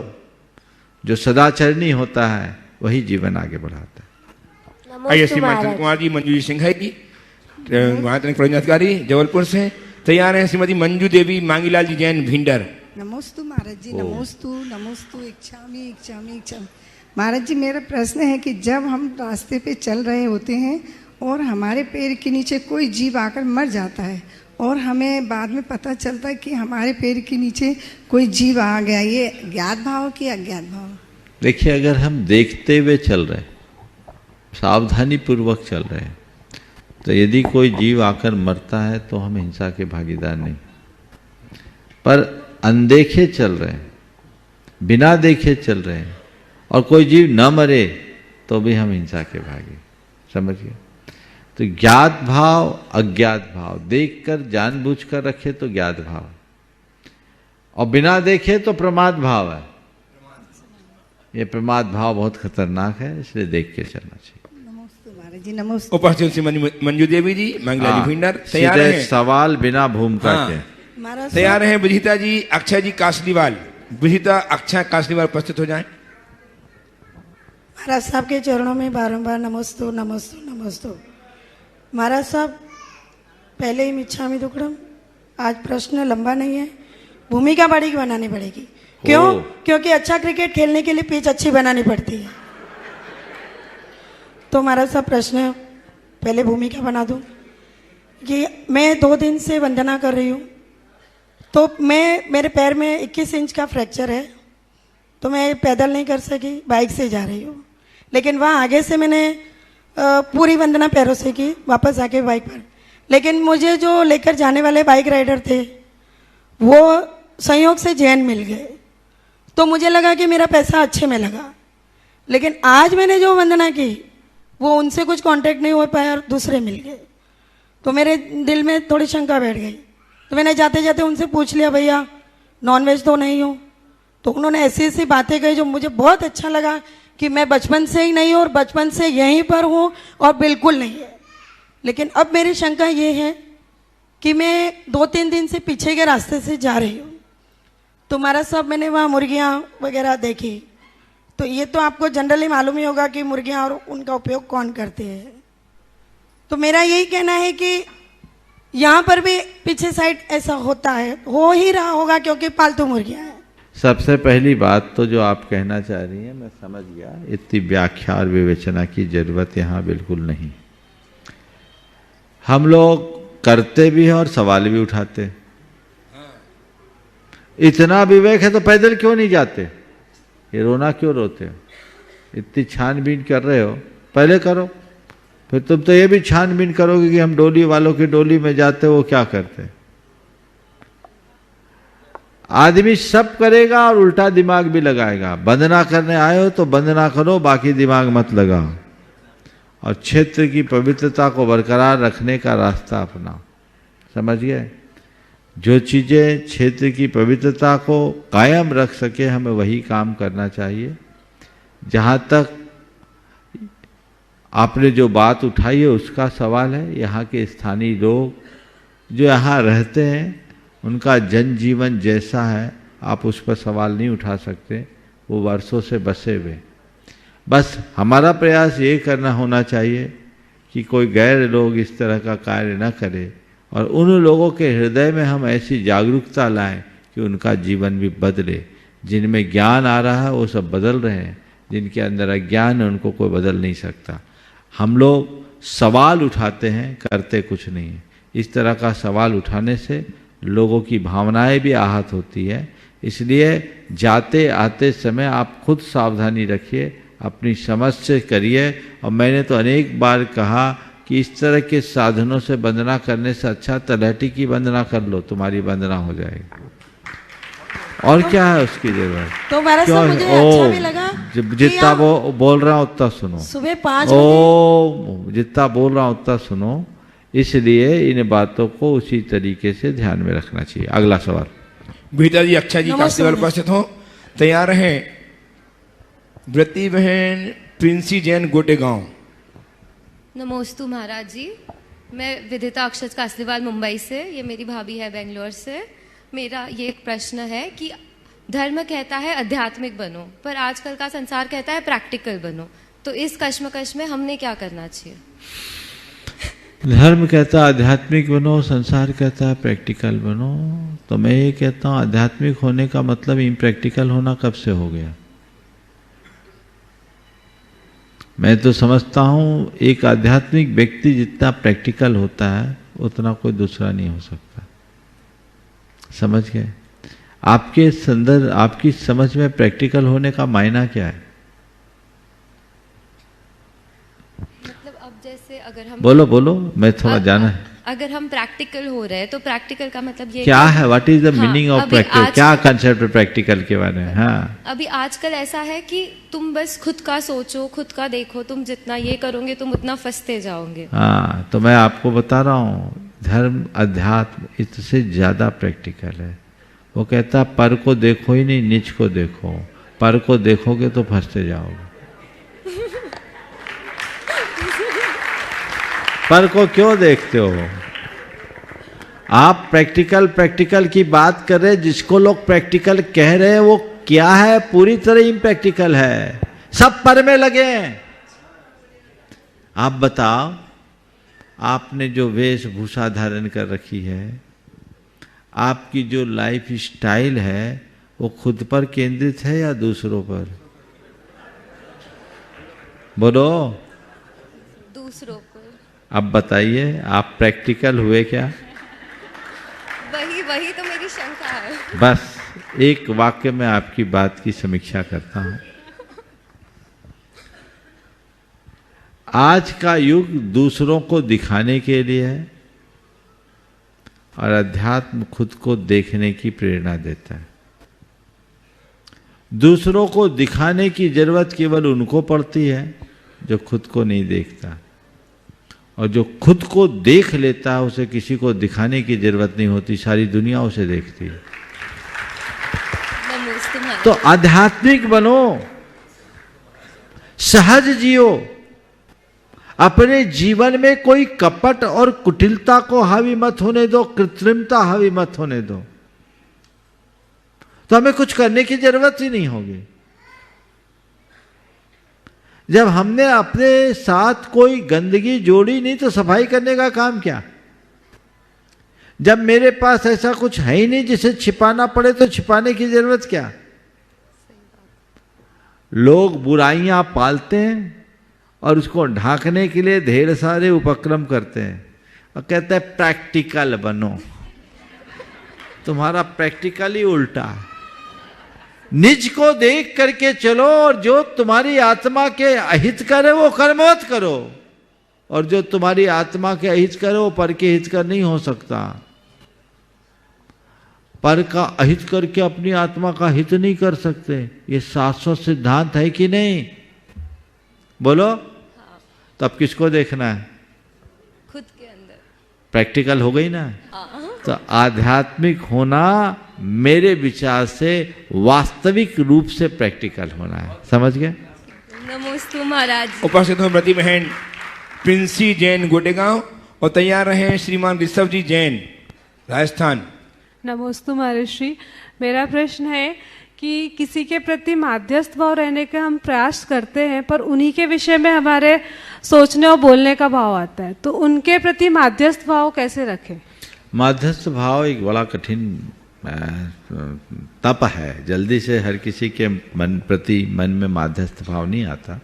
जो सदाचरणीय होता है वही जीवन आगे बढ़ाता है। आइए श्रीमान चंद्र कुमार जी, मंजू जी सिंघई जी, परियोजनाधिकारी जबलपुर से। तैयार है श्रीमती मंजू देवी, मांगीलाल जी जैन भिंडर। नमोस्तु महाराज जी, नमोस्तु नमोस्तु, इच्छामि इच्छामि इच्छामि। महाराज जी, मेरा प्रश्न है कि जब हम रास्ते पे चल रहे होते हैं और हमारे पैर के नीचे कोई जीव आकर मर जाता है और हमें बाद में पता चलता है कि हमारे पैर के नीचे कोई जीव आ गया, ये ज्ञात भाव कि अज्ञात भाव? देखिए, अगर हम देखते हुए चल रहे, सावधानी पूर्वक चल रहे हैं। तो यदि कोई जीव आकर मरता है तो हम हिंसा के भागीदार नहीं, पर अनदेखे चल रहे हैं, बिना देखे चल रहे हैं, और कोई जीव न मरे तो भी हम हिंसा के भागी। समझिए, तो ज्ञात भाव अज्ञात भाव, देखकर जानबूझकर रखे तो ज्ञात भाव, और बिना देखे तो प्रमाद भाव है। ये प्रमाद भाव बहुत खतरनाक है, इसलिए देख के चलना चाहिए। जी नमस्ते। उपस्थित श्री मंजू देवी जी, मंगला जी भिंडर तैयार हैं। सवाल बिना भूमिका के तैयार हैं। विजिता जी, अक्षय जी कासलीवाल, विजिता अक्षय कासलीवाल उपस्थित हो जाएं। महाराज साहब के चरणों में बारंबार नमस्तु नमस्तु नमस्तु। महाराज साहब, पहले ही मिच्छामि दुक्कडम। आज प्रश्न लंबा नहीं है, भूमिका बड़ी बनानी पड़ेगी। क्यों? क्योंकि अच्छा क्रिकेट खेलने के लिए पिच अच्छी बनानी पड़ती है। तो महाराज साहब, प्रश्न पहले भूमिका बना दूं कि मैं 2 दिन से वंदना कर रही हूँ, तो मेरे पैर में 21 इंच का फ्रैक्चर है, तो मैं पैदल नहीं कर सकी, बाइक से जा रही हूँ। लेकिन वहाँ आगे से मैंने पूरी वंदना पैरों से की, वापस आके बाइक पर। लेकिन मुझे जो लेकर जाने वाले बाइक राइडर थे वो संयोग से जैन मिल गए, तो मुझे लगा कि मेरा पैसा अच्छे में लगा। लेकिन आज मैंने जो वंदना की वो उनसे कुछ कांटेक्ट नहीं हो पाया और दूसरे मिल गए, तो मेरे दिल में थोड़ी शंका बैठ गई। तो मैंने जाते जाते उनसे पूछ लिया, भैया नॉनवेज तो नहीं हो? तो उन्होंने ऐसी ऐसी बातें कही जो मुझे बहुत अच्छा लगा कि मैं बचपन से ही नहीं हूँ और बचपन से यहीं पर हूँ और बिल्कुल नहीं है। लेकिन अब मेरी शंका ये है कि मैं 2-3 दिन से पीछे के रास्ते से जा रही हूँ, तो महाराज साहब मैंने वहाँ मुर्गियाँ वगैरह देखी। तो ये तो आपको जनरली मालूम ही होगा कि मुर्गियाँ और उनका उपयोग कौन करते हैं। तो मेरा यही कहना है कि यहाँ पर भी पीछे साइड ऐसा होता है, हो ही रहा होगा क्योंकि पालतू मुर्गियाँ हैं। सबसे पहली बात तो जो आप कहना चाह रही हैं मैं समझ गया, इतनी व्याख्या और विवेचना की जरूरत यहाँ बिल्कुल नहीं। हम लोग करते भी हैं और सवाल भी उठाते। इतना विवेक है तो पैदल क्यों नहीं जाते? ये रोना क्यों रोते हो? इतनी छानबीन कर रहे हो, पहले करो। फिर तुम तो ये भी छानबीन करोगे कि हम डोली वालों की डोली में जाते, वो क्या करते। आदमी सब करेगा और उल्टा दिमाग भी लगाएगा। वंदना करने आए हो तो वंदना करो, बाकी दिमाग मत लगाओ, और क्षेत्र की पवित्रता को बरकरार रखने का रास्ता अपनाओ। समझ गए? जो चीज़ें क्षेत्र की पवित्रता को कायम रख सके हमें वही काम करना चाहिए। जहाँ तक आपने जो बात उठाई है उसका सवाल है, यहाँ के स्थानीय लोग जो यहाँ रहते हैं उनका जनजीवन जैसा है, आप उस पर सवाल नहीं उठा सकते, वो वर्षों से बसे हुए। बस हमारा प्रयास ये करना होना चाहिए कि कोई गैर लोग इस तरह का कार्य न करे, और उन लोगों के हृदय में हम ऐसी जागरूकता लाएं कि उनका जीवन भी बदले। जिनमें ज्ञान आ रहा है वो सब बदल रहे हैं, जिनके अंदर अज्ञान है उनको कोई बदल नहीं सकता। हम लोग सवाल उठाते हैं, करते कुछ नहीं है। इस तरह का सवाल उठाने से लोगों की भावनाएं भी आहत होती है। इसलिए जाते आते समय आप खुद सावधानी रखिए, अपनी समझ से करिए। और मैंने तो अनेक बार कहा कि इस तरह के साधनों से वंदना करने से अच्छा तलहटी की वंदना कर लो, तुम्हारी वंदना हो जाएगी। और क्या है उसकी जरूरत? तो महाराज साहब मुझे अच्छा भी लगा, जितना वो बोल रहा हूँ उतना सुनो। सुबह 5 बजे जितना बोल रहा हूँ उतना सुनो। इसलिए इन बातों को उसी तरीके से ध्यान में रखना चाहिए। अगला सवाल। गीता जी, अक्षय जी कास्तीवाल उपस्थित हो, तैयार हैं। व्रती बहन प्रिंसी जैन, गोटेगांव। नमोस्तु महाराज जी, मैं विदिता अक्षत कासलीवाल मुंबई से, ये मेरी भाभी है बेंगलोर से। मेरा ये एक प्रश्न है कि धर्म कहता है आध्यात्मिक बनो, पर आजकल का संसार कहता है प्रैक्टिकल बनो, तो इस कश्मकश में हमने क्या करना चाहिए? धर्म कहता है आध्यात्मिक बनो, संसार कहता है प्रैक्टिकल बनो। तो मैं ये कहता हूँ आध्यात्मिक होने का मतलब इम्प्रैक्टिकल होना कब से हो गया? मैं तो समझता हूँ एक आध्यात्मिक व्यक्ति जितना प्रैक्टिकल होता है उतना कोई दूसरा नहीं हो सकता। समझ गए? आपके संदर्भ, आपकी समझ में प्रैक्टिकल होने का मायना क्या है? अगर हम बोलो बोलो, मैं थोड़ा जाना है। अगर हम प्रैक्टिकल हो रहे हैं तो प्रैक्टिकल का मतलब ये क्या है, what is the meaning of practical, क्या कंसेप्ट है प्रैक्टिकल के बारे में? हाँ, अभी आजकल ऐसा है कि तुम बस खुद का सोचो, खुद का देखो, तुम जितना ये करोगे तुम उतना फंसते जाओगे। हाँ, तो मैं आपको बता रहा हूँ, धर्म अध्यात्म इससे ज्यादा प्रैक्टिकल है। वो कहता पर को देखो ही नहीं, निज को देखो, पर को देखोगे तो फंसते जाओगे। पर को क्यों देखते हो? आप प्रैक्टिकल की बात कर रहे, जिसको लोग प्रैक्टिकल कह रहे हैं वो क्या है? पूरी तरह इम्प्रैक्टिकल है, सब पर में लगे हैं। आप बताओ, आपने जो वेशभूषा धारण कर रखी है, आपकी जो लाइफ स्टाइल है, वो खुद पर केंद्रित है या दूसरों पर? बोलो। दूसरों पर। अब बताइए, आप प्रैक्टिकल हुए क्या? वही तो मेरी शंका है। बस एक वाक्य में आपकी बात की समीक्षा करता हूं। आज का युग दूसरों को दिखाने के लिए है और अध्यात्म खुद को देखने की प्रेरणा देता है। दूसरों को दिखाने की जरूरत केवल उनको पड़ती है जो खुद को नहीं देखता, और जो खुद को देख लेता है उसे किसी को दिखाने की जरूरत नहीं होती, सारी दुनिया उसे देखती है। तो आध्यात्मिक बनो, सहज जियो, अपने जीवन में कोई कपट और कुटिलता को हावी मत होने दो, कृत्रिमता हावी मत होने दो, तो हमें कुछ करने की जरूरत ही नहीं होगी। जब हमने अपने साथ कोई गंदगी जोड़ी नहीं तो सफाई करने का काम क्या? जब मेरे पास ऐसा कुछ है ही नहीं जिसे छिपाना पड़े तो छिपाने की जरूरत क्या? लोग बुराइयां पालते हैं और उसको ढांकने के लिए ढेर सारे उपक्रम करते हैं और कहते हैं प्रैक्टिकल बनो। तुम्हारा प्रैक्टिकल ही उल्टा है। निज को देख करके चलो, और जो तुम्हारी आत्मा के अहित करे वो कर्म मत करो, और जो तुम्हारी आत्मा के अहित करे वो पर के हित कर नहीं हो सकता। पर का अहित करके अपनी आत्मा का हित नहीं कर सकते। ये शाश्वत सिद्धांत है कि नहीं? बोलो। तब किसको देखना है? खुद के अंदर। प्रैक्टिकल हो गई ना? तो आध्यात्मिक होना मेरे विचार से वास्तविक रूप से प्रैक्टिकल होना है। समझ गए? नमोस्तु महाराज। उपस्थित हो प्रति बहन प्रिंसी जैन गोटेगांव, और तैयार रहे श्रीमान ऋषभ जी जैन राजस्थान। नमोस्तु महर्षि। मेरा प्रश्न है कि किसी के प्रति माध्यस्थ भाव रहने का हम प्रयास करते हैं, पर उन्हीं के विषय में हमारे सोचने और बोलने का भाव आता है, तो उनके प्रति माध्यस्थ भाव कैसे रखें? माध्यस्थ भाव एक बड़ा कठिन तप है। जल्दी से हर किसी के मन में माध्यस्थ भाव नहीं आता,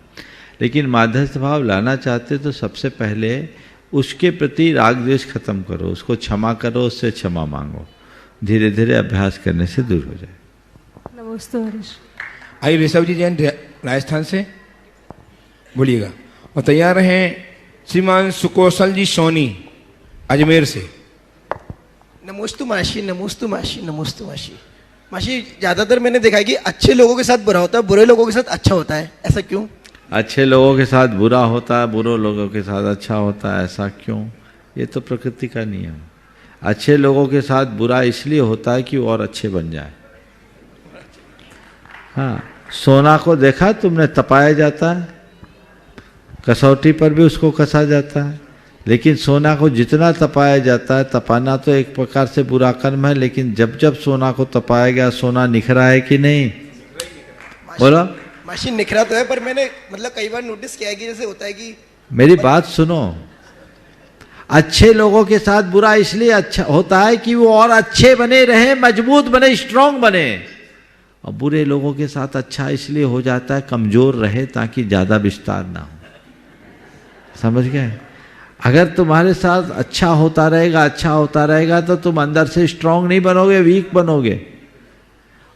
लेकिन माध्यस्थ भाव लाना चाहते तो सबसे पहले उसके प्रति राग द्वेष खत्म करो, उसको क्षमा करो, उससे क्षमा मांगो। धीरे धीरे अभ्यास करने से दूर हो जाए। नमस्ते हरीश। आइए ऋषभ जी जैन राजस्थान से बोलिएगा, और तैयार हैं श्रीमान सुकौशल जी सोनी अजमेर से। नमोस्तु माशी, नमोस्तु माशी, नमोस्तु माशी। माशी, ज़्यादातर मैंने देखा है कि अच्छे लोगों के साथ बुरा होता है, बुरे लोगों के साथ अच्छा होता है, ऐसा क्यों? अच्छे लोगों के साथ बुरा होता है, बुरे लोगों के साथ अच्छा होता है, ऐसा क्यों? ये तो प्रकृति का नियम। अच्छे लोगों के साथ बुरा इसलिए होता है कि वो और अच्छे बन जाए। हाँ, सोना को देखा तुमने, तपाया जाता है, कसौटी पर भी उसको कसा जाता है, लेकिन सोना को जितना तपाया जाता है, तपाना तो एक प्रकार से बुरा कर्म है, लेकिन जब जब सोना को तपाया गया सोना निखरा है कि नहीं? बोलो। मशीन निखरा तो है, पर मैंने मतलब कई बार नोटिस किया है कि जैसे होता है कि मेरी बात सुनो, अच्छे लोगों के साथ बुरा इसलिए अच्छा होता है कि वो और अच्छे बने रहे, मजबूत बने, स्ट्रांग बने, और बुरे लोगों के साथ अच्छा इसलिए हो जाता है कमजोर रहे, ताकि ज्यादा विस्तार ना हो। समझ गए? अगर तुम्हारे साथ अच्छा होता रहेगा तो तुम अंदर से स्ट्रांग नहीं बनोगे, वीक बनोगे,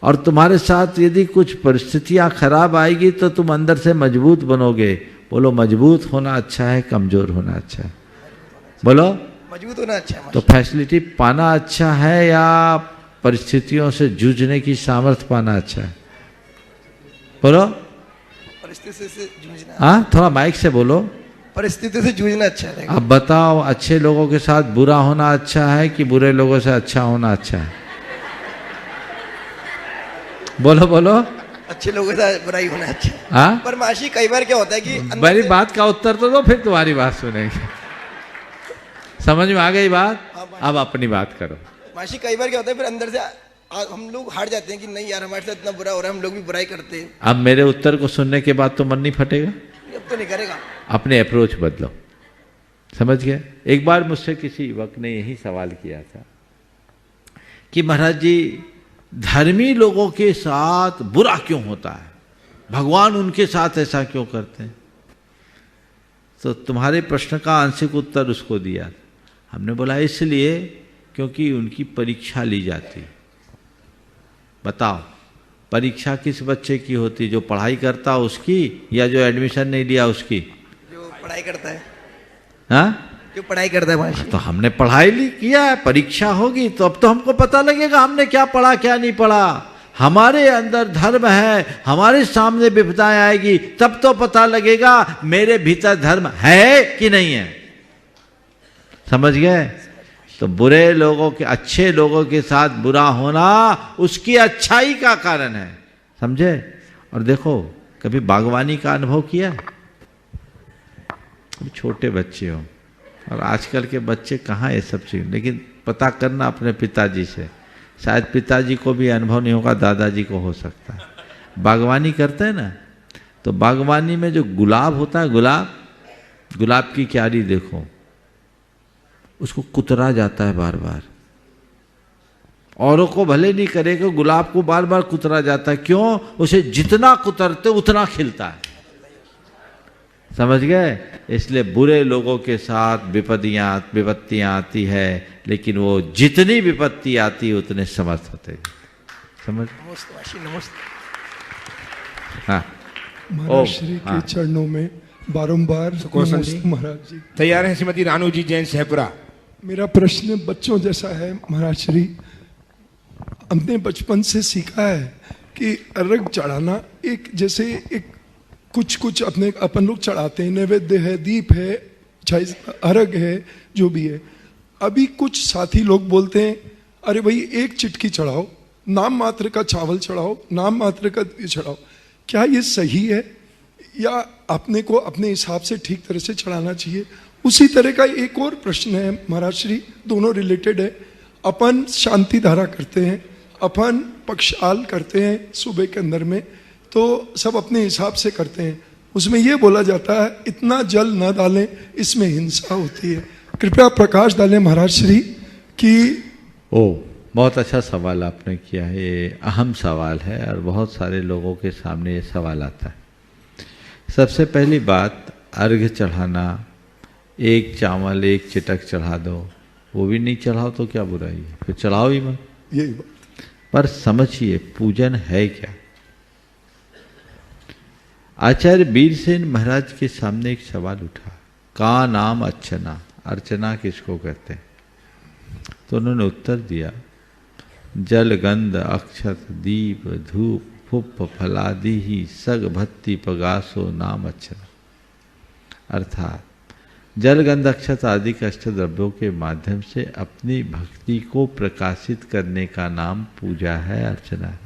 और तुम्हारे साथ यदि कुछ परिस्थितियां खराब आएगी तो तुम अंदर से मजबूत बनोगे, बोलो मजबूत होना अच्छा है, कमजोर होना अच्छा है? बोलो। मजबूत होना अच्छा है। तो फैसिलिटी पाना अच्छा है या परिस्थितियों से जूझने की सामर्थ्य पाना अच्छा है? बोलो। परिस्थिति से जूझना। हाँ, थोड़ा माइक से बोलो। परिस्थिति से जूझना अच्छा है। अब बताओ, अच्छे लोगों के साथ बुरा होना अच्छा है कि बुरे लोगों से अच्छा होना अच्छा है? बोलो बोलो। अच्छे लोगों के साथ बुराई होना अच्छा है। हाँ? पर माशी कई बार क्या होता है कि मेरी बात का उत्तर तो दो, फिर तुम्हारी बात सुनेंगे। समझ में आ गई बात? अब अपनी बात करो। माशी कई बार क्या होता है, फिर अंदर से हम लोग हार जाते हैं कि नहीं यार हमारे साथ इतना बुरा हो रहा है, हम लोग भी बुराई करते हैं। अब मेरे उत्तर को सुनने के बाद तो मन नहीं फटेगा? अब तो नहीं करेगा। अपने अप्रोच बदलो। समझ गए? एक बार मुझसे किसी युवक ने यही सवाल किया था कि महाराज जी, धर्मी लोगों के साथ बुरा क्यों होता है, भगवान उनके साथ ऐसा क्यों करते हैं? तो तुम्हारे प्रश्न का आंशिक उत्तर उसको दिया। हमने बोला इसलिए क्योंकि उनकी परीक्षा ली जाती। बताओ, परीक्षा किस बच्चे की होती? जो पढ़ाई करता उसकी या जो एडमिशन नहीं लिया उसकी? जो पढ़ाई करता है। हाँ, जो पढ़ाई करता है माशी। तो हमने पढ़ाई किया है, परीक्षा होगी तो अब तो हमको पता लगेगा हमने क्या पढ़ा क्या नहीं पढ़ा। हमारे अंदर धर्म है, हमारे सामने विपदाएं आएगी तब तो पता लगेगा मेरे भीतर धर्म है कि नहीं है। समझ गए? तो बुरे लोगों के, अच्छे लोगों के साथ बुरा होना उसकी अच्छाई का कारण है। समझे? और देखो, कभी बागवानी का अनुभव किया? छोटे बच्चे हो, और आजकल के बच्चे कहाँ ये सब चीज, लेकिन पता करना अपने पिताजी से। शायद पिताजी को भी अनुभव नहीं होगा, दादाजी को हो सकता है। बागवानी करते हैं ना, तो बागवानी में जो गुलाब होता है, गुलाब की क्यारी देखो, उसको कुतरा जाता है बार बार। औरों को भले नहीं करेगा, गुलाब को बार बार कुतरा जाता है। क्यों? उसे जितना कुतरते उतना खिलता है। समझ गए? इसलिए बुरे लोगों के साथ विपत्तियां आती है, लेकिन वो जितनी विपत्ति आती है उतने समर्थ होते हैं। समझ? हाँ, महाराज श्री के चरणों में बारंबार नमोस्तु महाराज जी। तैयार है श्रीमती रानू जी जैन सहपुरा। मेरा प्रश्न बच्चों जैसा है महाराज श्री। हमने बचपन से सीखा है कि अर्घ चढ़ाना एक जैसे एक कुछ अपने अपन लोग चढ़ाते हैं, नैवेद्य है, दीप है, चाहे अर्घ है, जो भी है। अभी कुछ साथी लोग बोलते हैं अरे भाई एक चिटकी चढ़ाओ, नाम मात्र का चावल चढ़ाओ, नाम मात्र का चढ़ाओ। क्या ये सही है या अपने को अपने हिसाब से ठीक तरह से चढ़ाना चाहिए? उसी तरह का एक और प्रश्न है महाराज श्री, दोनों रिलेटेड है। अपन शांति धारा करते हैं, अपन पक्षाल करते हैं सुबह के अंदर में, तो सब अपने हिसाब से करते हैं। उसमें यह बोला जाता है इतना जल न डालें, इसमें हिंसा होती है। कृपया प्रकाश डालें महाराज श्री कि बहुत अच्छा सवाल आपने किया है। ये अहम सवाल है और बहुत सारे लोगों के सामने ये सवाल आता है। सबसे पहली बात, अर्घ चढ़ाना, एक चावल एक चिटक चढ़ा दो, वो भी नहीं चढ़ाओ तो क्या बुराई है? फिर चढ़ाओ ही मत। यही बात। पर समझिए पूजन है क्या। आचार्य वीरसेन महाराज के सामने एक सवाल उठा, का नाम अर्चना, अर्चना किसको कहते हैं? तो उन्होंने उत्तर दिया, जल गंध अक्षत दीप धूप फुप फलादि ही सग भक्ति पगासो नाम अर्चना। अर्थात जल गंध अक्षत आदि के अष्ट द्रव्यों के माध्यम से अपनी भक्ति को प्रकाशित करने का नाम पूजा है, अर्चना है।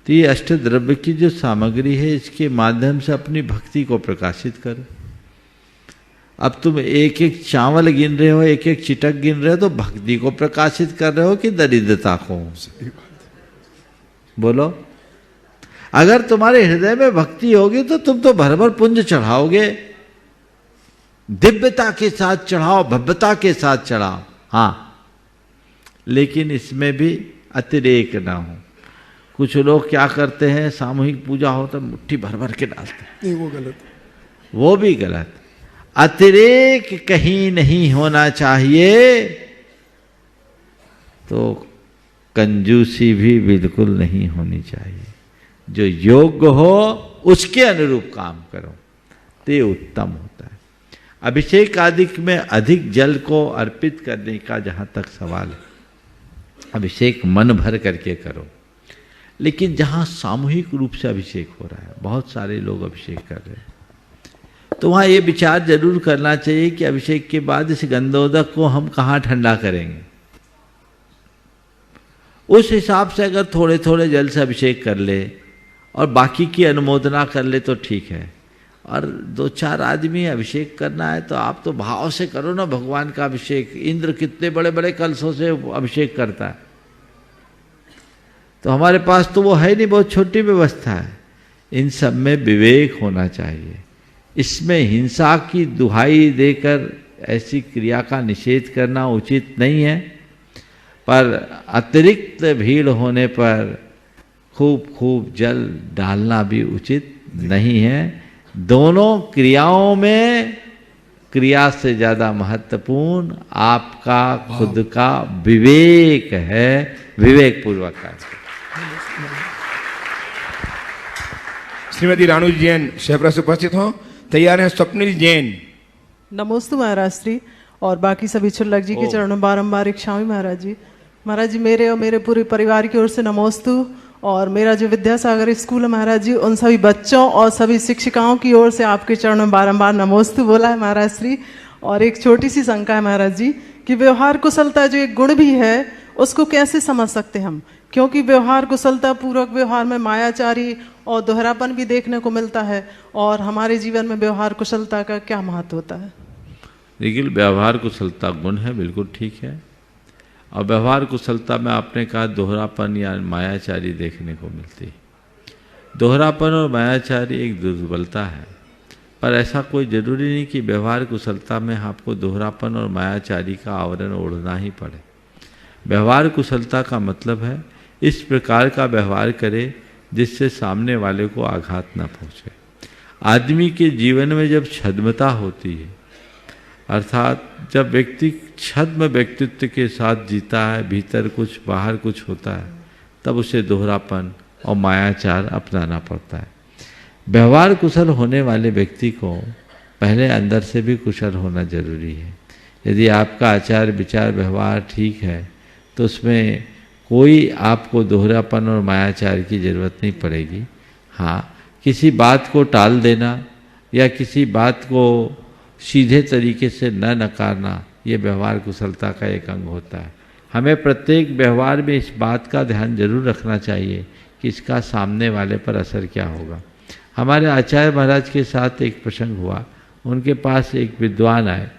तो ये अष्ट द्रव्य की जो सामग्री है, इसके माध्यम से अपनी भक्ति को प्रकाशित करो। अब तुम एक एक चावल गिन रहे हो, एक एक चिटक गिन रहे हो, तो भक्ति को प्रकाशित कर रहे हो कि दरिद्रता को? बोलो। अगर तुम्हारे हृदय में भक्ति होगी तो तुम तो भर भर पुंज चढ़ाओगे, दिव्यता के साथ चढ़ाओ, भव्यता के साथ चढ़ाओ। हाँ, लेकिन इसमें भी अतिरेक ना हो। कुछ लोग क्या करते हैं, सामूहिक पूजा हो तो मुट्ठी भर भर के डालते हैं। नहीं, वो गलत, वो भी गलत। अतिरेक कहीं नहीं होना चाहिए, तो कंजूसी भी बिल्कुल नहीं होनी चाहिए। जो योग्य हो उसके अनुरूप काम करो। तो ये उत्तम होता है। अभिषेक आदि में अधिक जल को अर्पित करने का जहाँ तक सवाल है, अभिषेक मन भर करके करो। लेकिन जहाँ सामूहिक रूप से अभिषेक हो रहा है, बहुत सारे लोग अभिषेक कर रहे हैं, तो वहाँ ये विचार जरूर करना चाहिए कि अभिषेक के बाद इस गंधोदक को हम कहाँ ठंडा करेंगे। उस हिसाब से अगर थोड़े थोड़े जल से अभिषेक कर ले और बाकी की अनुमोदना कर ले तो ठीक है। और 2-4 आदमी अभिषेक करना है तो आप तो भाव से करो ना भगवान का अभिषेक। इंद्र कितने बड़े बड़े कलशों से अभिषेक करता है, तो हमारे पास तो वो है नहीं, बहुत छोटी व्यवस्था है। इन सब में विवेक होना चाहिए। इसमें हिंसा की दुहाई देकर ऐसी क्रिया का निषेध करना उचित नहीं है, पर अतिरिक्त भीड़ होने पर खूब जल डालना भी उचित नहीं है। दोनों क्रियाओं में क्रिया से ज़्यादा महत्वपूर्ण आपका खुद का विवेक है। विवेक पूर्वक कार्य। श्रीमती रानू जैन शहपुरा से उपस्थित हो। तैयार हैं स्वप्निल जैन। नमोस्तु महाराज श्री और बाकी सभी छुल्लक जी के चरणों में बारंबार इच्छामी महाराज जी। महाराज जी मेरे और मेरे पूरे परिवार की ओर से नमोस्तु। और मेरा जो विद्यासागर स्कूल है महाराज जी, उन सभी बच्चों और सभी शिक्षिकाओं की ओर से आपके चरणों में बारंबार नमोस्तु बोला है महाराज श्री। और एक छोटी सी शंका है महाराज जी कि व्यवहार कुशलता जो एक गुण भी है उसको कैसे समझ सकते हम, क्योंकि व्यवहार कुशलता पूर्वक व्यवहार में मायाचारी और दोहरापन भी देखने को मिलता है, और हमारे जीवन में व्यवहार कुशलता का क्या महत्व होता है। देखिए, व्यवहार कुशलता गुण है, बिल्कुल ठीक है। और व्यवहार कुशलता में आपने कहा दोहरापन या मायाचारी देखने को मिलती है। दोहरापन और मायाचारी एक दुर्बलता है, पर ऐसा कोई जरूरी नहीं कि व्यवहार कुशलता में आपको दोहरापन और मायाचारी का आवरण ओढ़ना ही पड़े। व्यवहार कुशलता का मतलब है इस प्रकार का व्यवहार करे जिससे सामने वाले को आघात न पहुँचे। आदमी के जीवन में जब छद्मता होती है, अर्थात जब व्यक्ति छद्म व्यक्तित्व के साथ जीता है, भीतर कुछ बाहर कुछ होता है, तब उसे दोहरापन और मायाचार अपनाना पड़ता है। व्यवहार कुशल होने वाले व्यक्ति को पहले अंदर से भी कुशल होना जरूरी है। यदि आपका आचार विचार व्यवहार ठीक है तो उसमें कोई आपको दोहरापन और मायाचार की जरूरत नहीं पड़ेगी। हाँ, किसी बात को टाल देना या किसी बात को सीधे तरीके से न नकारना, ये व्यवहार कुशलता का एक अंग होता है। हमें प्रत्येक व्यवहार में इस बात का ध्यान जरूर रखना चाहिए कि इसका सामने वाले पर असर क्या होगा। हमारे आचार्य महाराज के साथ एक प्रसंग हुआ। उनके पास एक विद्वान आए।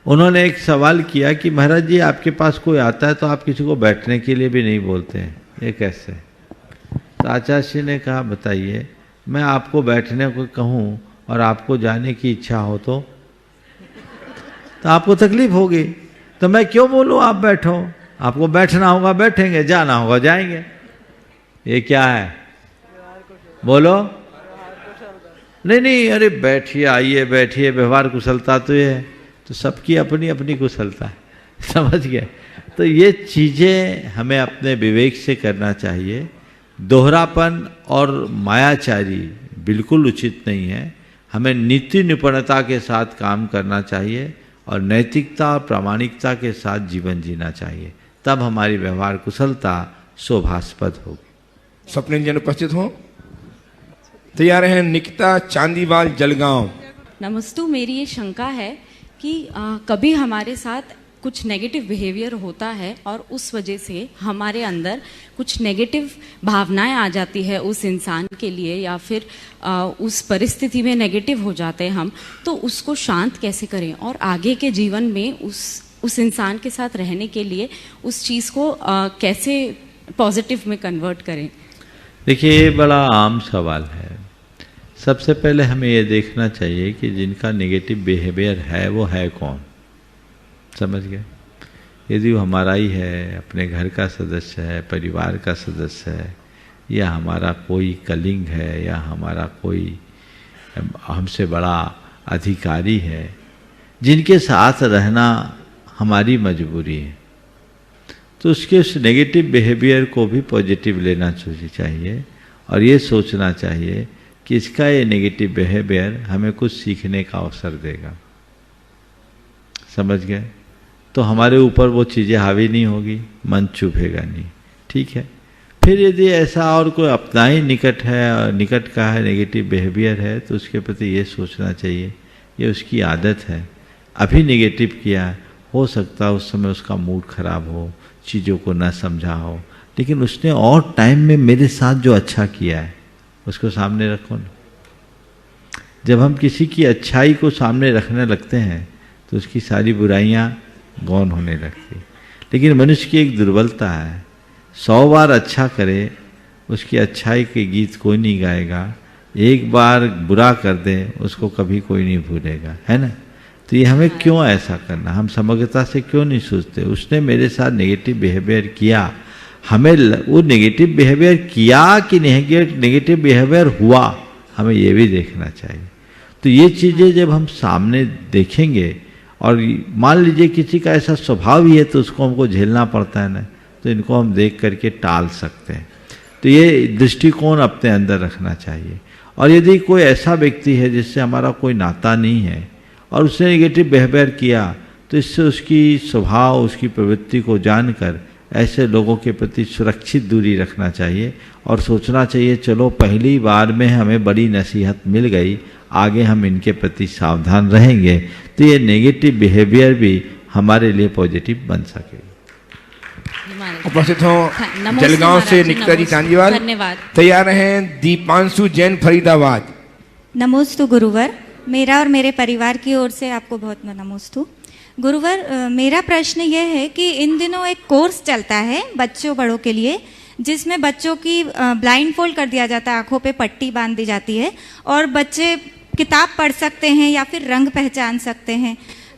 उन्होंने एक सवाल किया कि महाराज जी, आपके पास कोई आता है तो आप किसी को बैठने के लिए भी नहीं बोलते हैं, ये कैसे? तो आचार्य जी ने कहा, बताइए, मैं आपको बैठने को कहूँ और आपको जाने की इच्छा हो तो आपको तकलीफ होगी, तो मैं क्यों बोलूँ आप बैठो? आपको बैठना होगा बैठेंगे, जाना होगा जाएंगे। ये क्या है? बोलो। नहीं, अरे बैठिए, आइए बैठिए, व्यवहार कुशलता तो ये है। तो सबकी अपनी अपनी कुशलता है, समझ गए? तो ये चीज़ें हमें अपने विवेक से करना चाहिए। दोहरापन और मायाचारी बिल्कुल उचित नहीं है। हमें नीति निपुणता के साथ काम करना चाहिए और नैतिकता और प्रामाणिकता के साथ जीवन जीना चाहिए, तब हमारी व्यवहार कुशलता शोभास्पद होगी। स्वप्निल जन उपस्थित हो। तैयार हैं निकिता चांदीवाल जलगांव। नमस्तु। मेरी ये शंका है कि कभी हमारे साथ कुछ नेगेटिव बिहेवियर होता है और उस वजह से हमारे अंदर कुछ नेगेटिव भावनाएं आ जाती है उस इंसान के लिए, या फिर उस परिस्थिति में नेगेटिव हो जाते हैं हम, तो उसको शांत कैसे करें और आगे के जीवन में उस इंसान के साथ रहने के लिए उस चीज़ को कैसे पॉजिटिव में कन्वर्ट करें? देखिए, ये बड़ा आम सवाल है। सबसे पहले हमें ये देखना चाहिए कि जिनका नेगेटिव बिहेवियर है वो है कौन, समझ गए? यदि वो हमारा ही है, अपने घर का सदस्य है, परिवार का सदस्य है, या हमारा कोई कलिंग है, या हमारा कोई हमसे बड़ा अधिकारी है, जिनके साथ रहना हमारी मजबूरी है, तो उसके उस नेगेटिव बिहेवियर को भी पॉजिटिव लेना चाहिए और ये सोचना चाहिए कि इसका ये नेगेटिव बिहेवियर हमें कुछ सीखने का अवसर देगा। समझ गए? तो हमारे ऊपर वो चीज़ें हावी नहीं होगी, मन चुभेगा नहीं। ठीक है। फिर यदि ऐसा और कोई अपना ही निकट है, निकट का है, नेगेटिव बिहेवियर है, तो उसके प्रति ये सोचना चाहिए ये उसकी आदत है। अभी नेगेटिव किया, हो सकता है उस समय उसका मूड खराब हो, चीज़ों को ना समझा हो, लेकिन उसने और टाइम में मेरे साथ जो अच्छा किया है उसको सामने रखो ना। जब हम किसी की अच्छाई को सामने रखने लगते हैं तो उसकी सारी बुराइयां गौन होने लगती। लेकिन मनुष्य की एक दुर्बलता है, 100 बार अच्छा करे उसकी अच्छाई के गीत कोई नहीं गाएगा, एक बार बुरा कर दे उसको कभी कोई नहीं भूलेगा, है ना। तो ये हमें क्यों ऐसा करना, हम समग्रता से क्यों नहीं सोचते। उसने मेरे साथ नेगेटिव बिहेवियर किया, हमें वो नेगेटिव बिहेवियर किया कि नेगेटिव बिहेवियर हुआ, हमें ये भी देखना चाहिए। तो ये चीज़ें जब हम सामने देखेंगे, और मान लीजिए किसी का ऐसा स्वभाव ही है तो उसको हमको झेलना पड़ता है ना, तो इनको हम देख करके टाल सकते हैं। तो ये दृष्टिकोण अपने अंदर रखना चाहिए। और यदि कोई ऐसा व्यक्ति है जिससे हमारा कोई नाता नहीं है और उसने नेगेटिव बिहेवियर किया, तो इससे उसकी स्वभाव, उसकी प्रवृत्ति को जानकर ऐसे लोगों के प्रति सुरक्षित दूरी रखना चाहिए और सोचना चाहिए चलो पहली बार में हमें बड़ी नसीहत मिल गई, आगे हम इनके प्रति सावधान रहेंगे तो ये नेगेटिव बिहेवियर भी हमारे लिए पॉजिटिव बन सके। उपस्थित हो जलगांव से निकिता जी चांदीवाल, धन्यवाद। तैयार हैं दीपांशु जैन फरीदाबाद। नमोस्तु गुरुवर, मेरा और मेरे परिवार की ओर से आपको बहुत नमोस्तु। गुरुवर, मेरा प्रश्न यह है कि इन दिनों एक कोर्स चलता है बच्चों बड़ों के लिए, जिसमें बच्चों की ब्लाइंड फोल्ड कर दिया जाता है, आंखों पे पट्टी बांध दी जाती है और बच्चे किताब पढ़ सकते हैं या फिर रंग पहचान सकते हैं।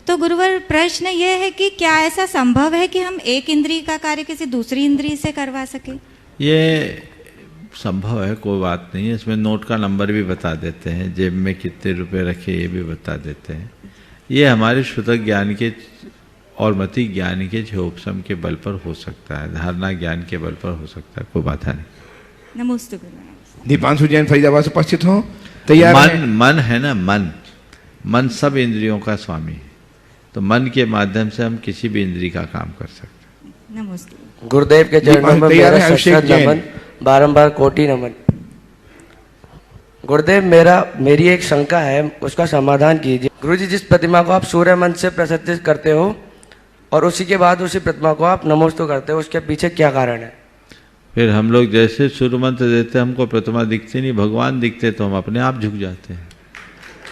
तो गुरुवर, प्रश्न यह है कि क्या ऐसा संभव है कि हम एक इंद्रिय का कार्य किसी दूसरी इंद्रिय से करवा सके? ये संभव है, कोई बात नहीं है। इसमें नोट का नंबर भी बता देते हैं, जेब में कितने रुपए रखे ये भी बता देते हैं। ये हमारे श्रुतक ज्ञान के और मति ज्ञान के क्षोभसम के बल पर हो सकता है, धारणा ज्ञान के बल पर हो सकता है, कोई बात नहीं। नमस्ते गुरुवर। दीपांशु जैन फरीदाबाद से उपस्थित हो, तैयार हैं? मन है ना, मन सब इंद्रियों का स्वामी है, तो मन के माध्यम से हम किसी भी इंद्रिय का काम कर सकते हैं। नमस्ते। गुरुदेव के चरणों में मेरा सशक्त नमन, बारंबार कोटि नमन। गुरुदेव, मेरी एक शंका है, उसका समाधान कीजिए। गुरुजी, जिस प्रतिमा को आप सूर्य मंत्र से प्रतिष्ठित करते हो और उसी के बाद उसी प्रतिमा को आप नमोस्तु करते हो, उसके पीछे क्या कारण है? फिर हम लोग जैसे सूर्य मंत्र देते हमको प्रतिमा दिखती नहीं, भगवान दिखते तो हम अपने आप झुक जाते हैं,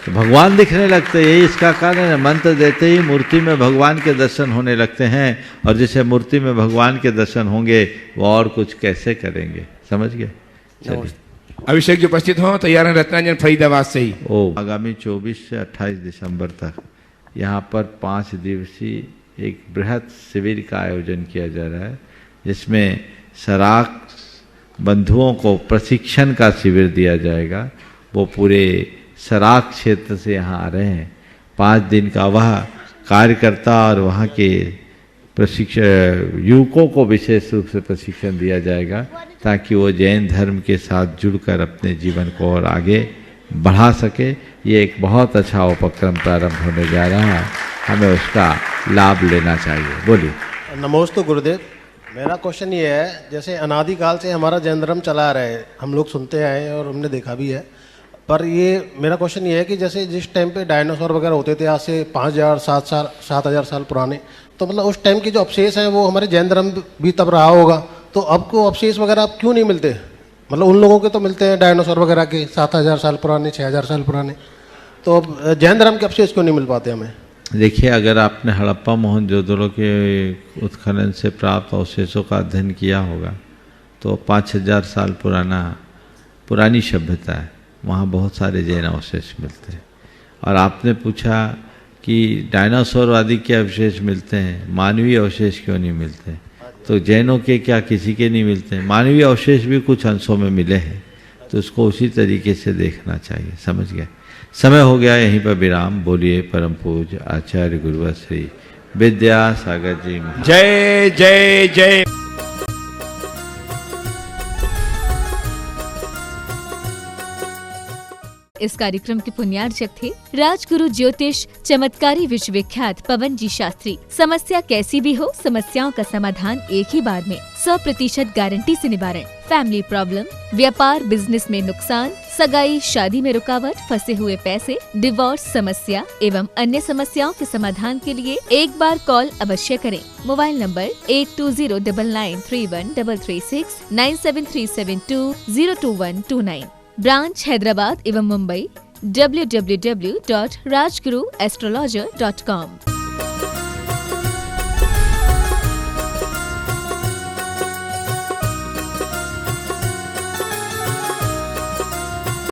तो भगवान दिखने लगते, यही इसका कारण है। मंत्र देते ही मूर्ति में भगवान के दर्शन होने लगते हैं, और जैसे मूर्ति में भगवान के दर्शन होंगे वो और कुछ कैसे करेंगे, समझ गए? अभिषेक जी उपस्थित हो, तैयार हैं रत्नांजन फरीदाबाद से ही। आगामी 24 से 28 दिसंबर तक यहाँ पर 5 दिवसीय एक बृहद शिविर का आयोजन किया जा रहा है, जिसमें सराक बंधुओं को प्रशिक्षण का शिविर दिया जाएगा। वो पूरे सराक क्षेत्र से यहाँ आ रहे हैं। 5 दिन का वह कार्यकर्ता और वहाँ के प्रशिक्षण युवकों को विशेष रूप से प्रशिक्षण दिया जाएगा, ताकि वो जैन धर्म के साथ जुड़कर अपने जीवन को और आगे बढ़ा सके। ये एक बहुत अच्छा उपक्रम प्रारंभ होने जा रहा है, हमें उसका लाभ लेना चाहिए। बोलिए। नमोस्तु गुरुदेव, मेरा क्वेश्चन ये है, जैसे अनादिकाल से हमारा जैन धर्म चला रहा है, हम लोग सुनते आए हैं और हमने देखा भी है, पर ये मेरा क्वेश्चन ये है कि जैसे जिस टाइम पे डायनासोर वगैरह होते थे, आज से 5000 7,000 साल पुराने, तो मतलब उस टाइम के जो अवशेष हैं वो हमारे जैन धर्म भी तब रहा होगा, तो अब को अवशेष वगैरह अब क्यों नहीं मिलते? मतलब उन लोगों के तो मिलते हैं डायनासोर वगैरह के 7,000 साल पुराने, 6,000 साल पुराने, तो अब जैन धर्म के अवशेष क्यों नहीं मिल पाते हमें? देखिए, अगर आपने हड़प्पा मोहनजोदड़ो के उत्खनन से प्राप्त अवशेषों का अध्ययन किया होगा तो 5,000 साल पुरानी सभ्यता है, वहाँ बहुत सारे जैन अवशेष मिलते हैं। और आपने पूछा कि डायनासोर आदि के अवशेष मिलते हैं, मानवीय अवशेष क्यों नहीं मिलते? तो जैनों के क्या किसी के नहीं मिलते हैं? मानवीय अवशेष भी कुछ अंशों में मिले हैं, तो उसको उसी तरीके से देखना चाहिए, समझ गए? समय हो गया, यहीं पर विराम। बोलिए परम पूज्य आचार्य गुरुवर श्री विद्यासागर जी। जय जय जय। इस कार्यक्रम के पुण्यार्चक थे राजगुरु ज्योतिष चमत्कारी विश्वविख्यात पवन जी शास्त्री। समस्या कैसी भी हो, समस्याओं का समाधान एक ही बार में, 100% गारंटी से निवारण। फैमिली प्रॉब्लम, व्यापार बिजनेस में नुकसान, सगाई शादी में रुकावट, फंसे हुए पैसे, डिवोर्स समस्या एवं अन्य समस्याओं के समाधान के लिए एक बार कॉल अवश्य करें। Mobile number 8209931336 9737202129। ब्रांच हैदराबाद एवं मुंबई www.rajguruastrologer.com।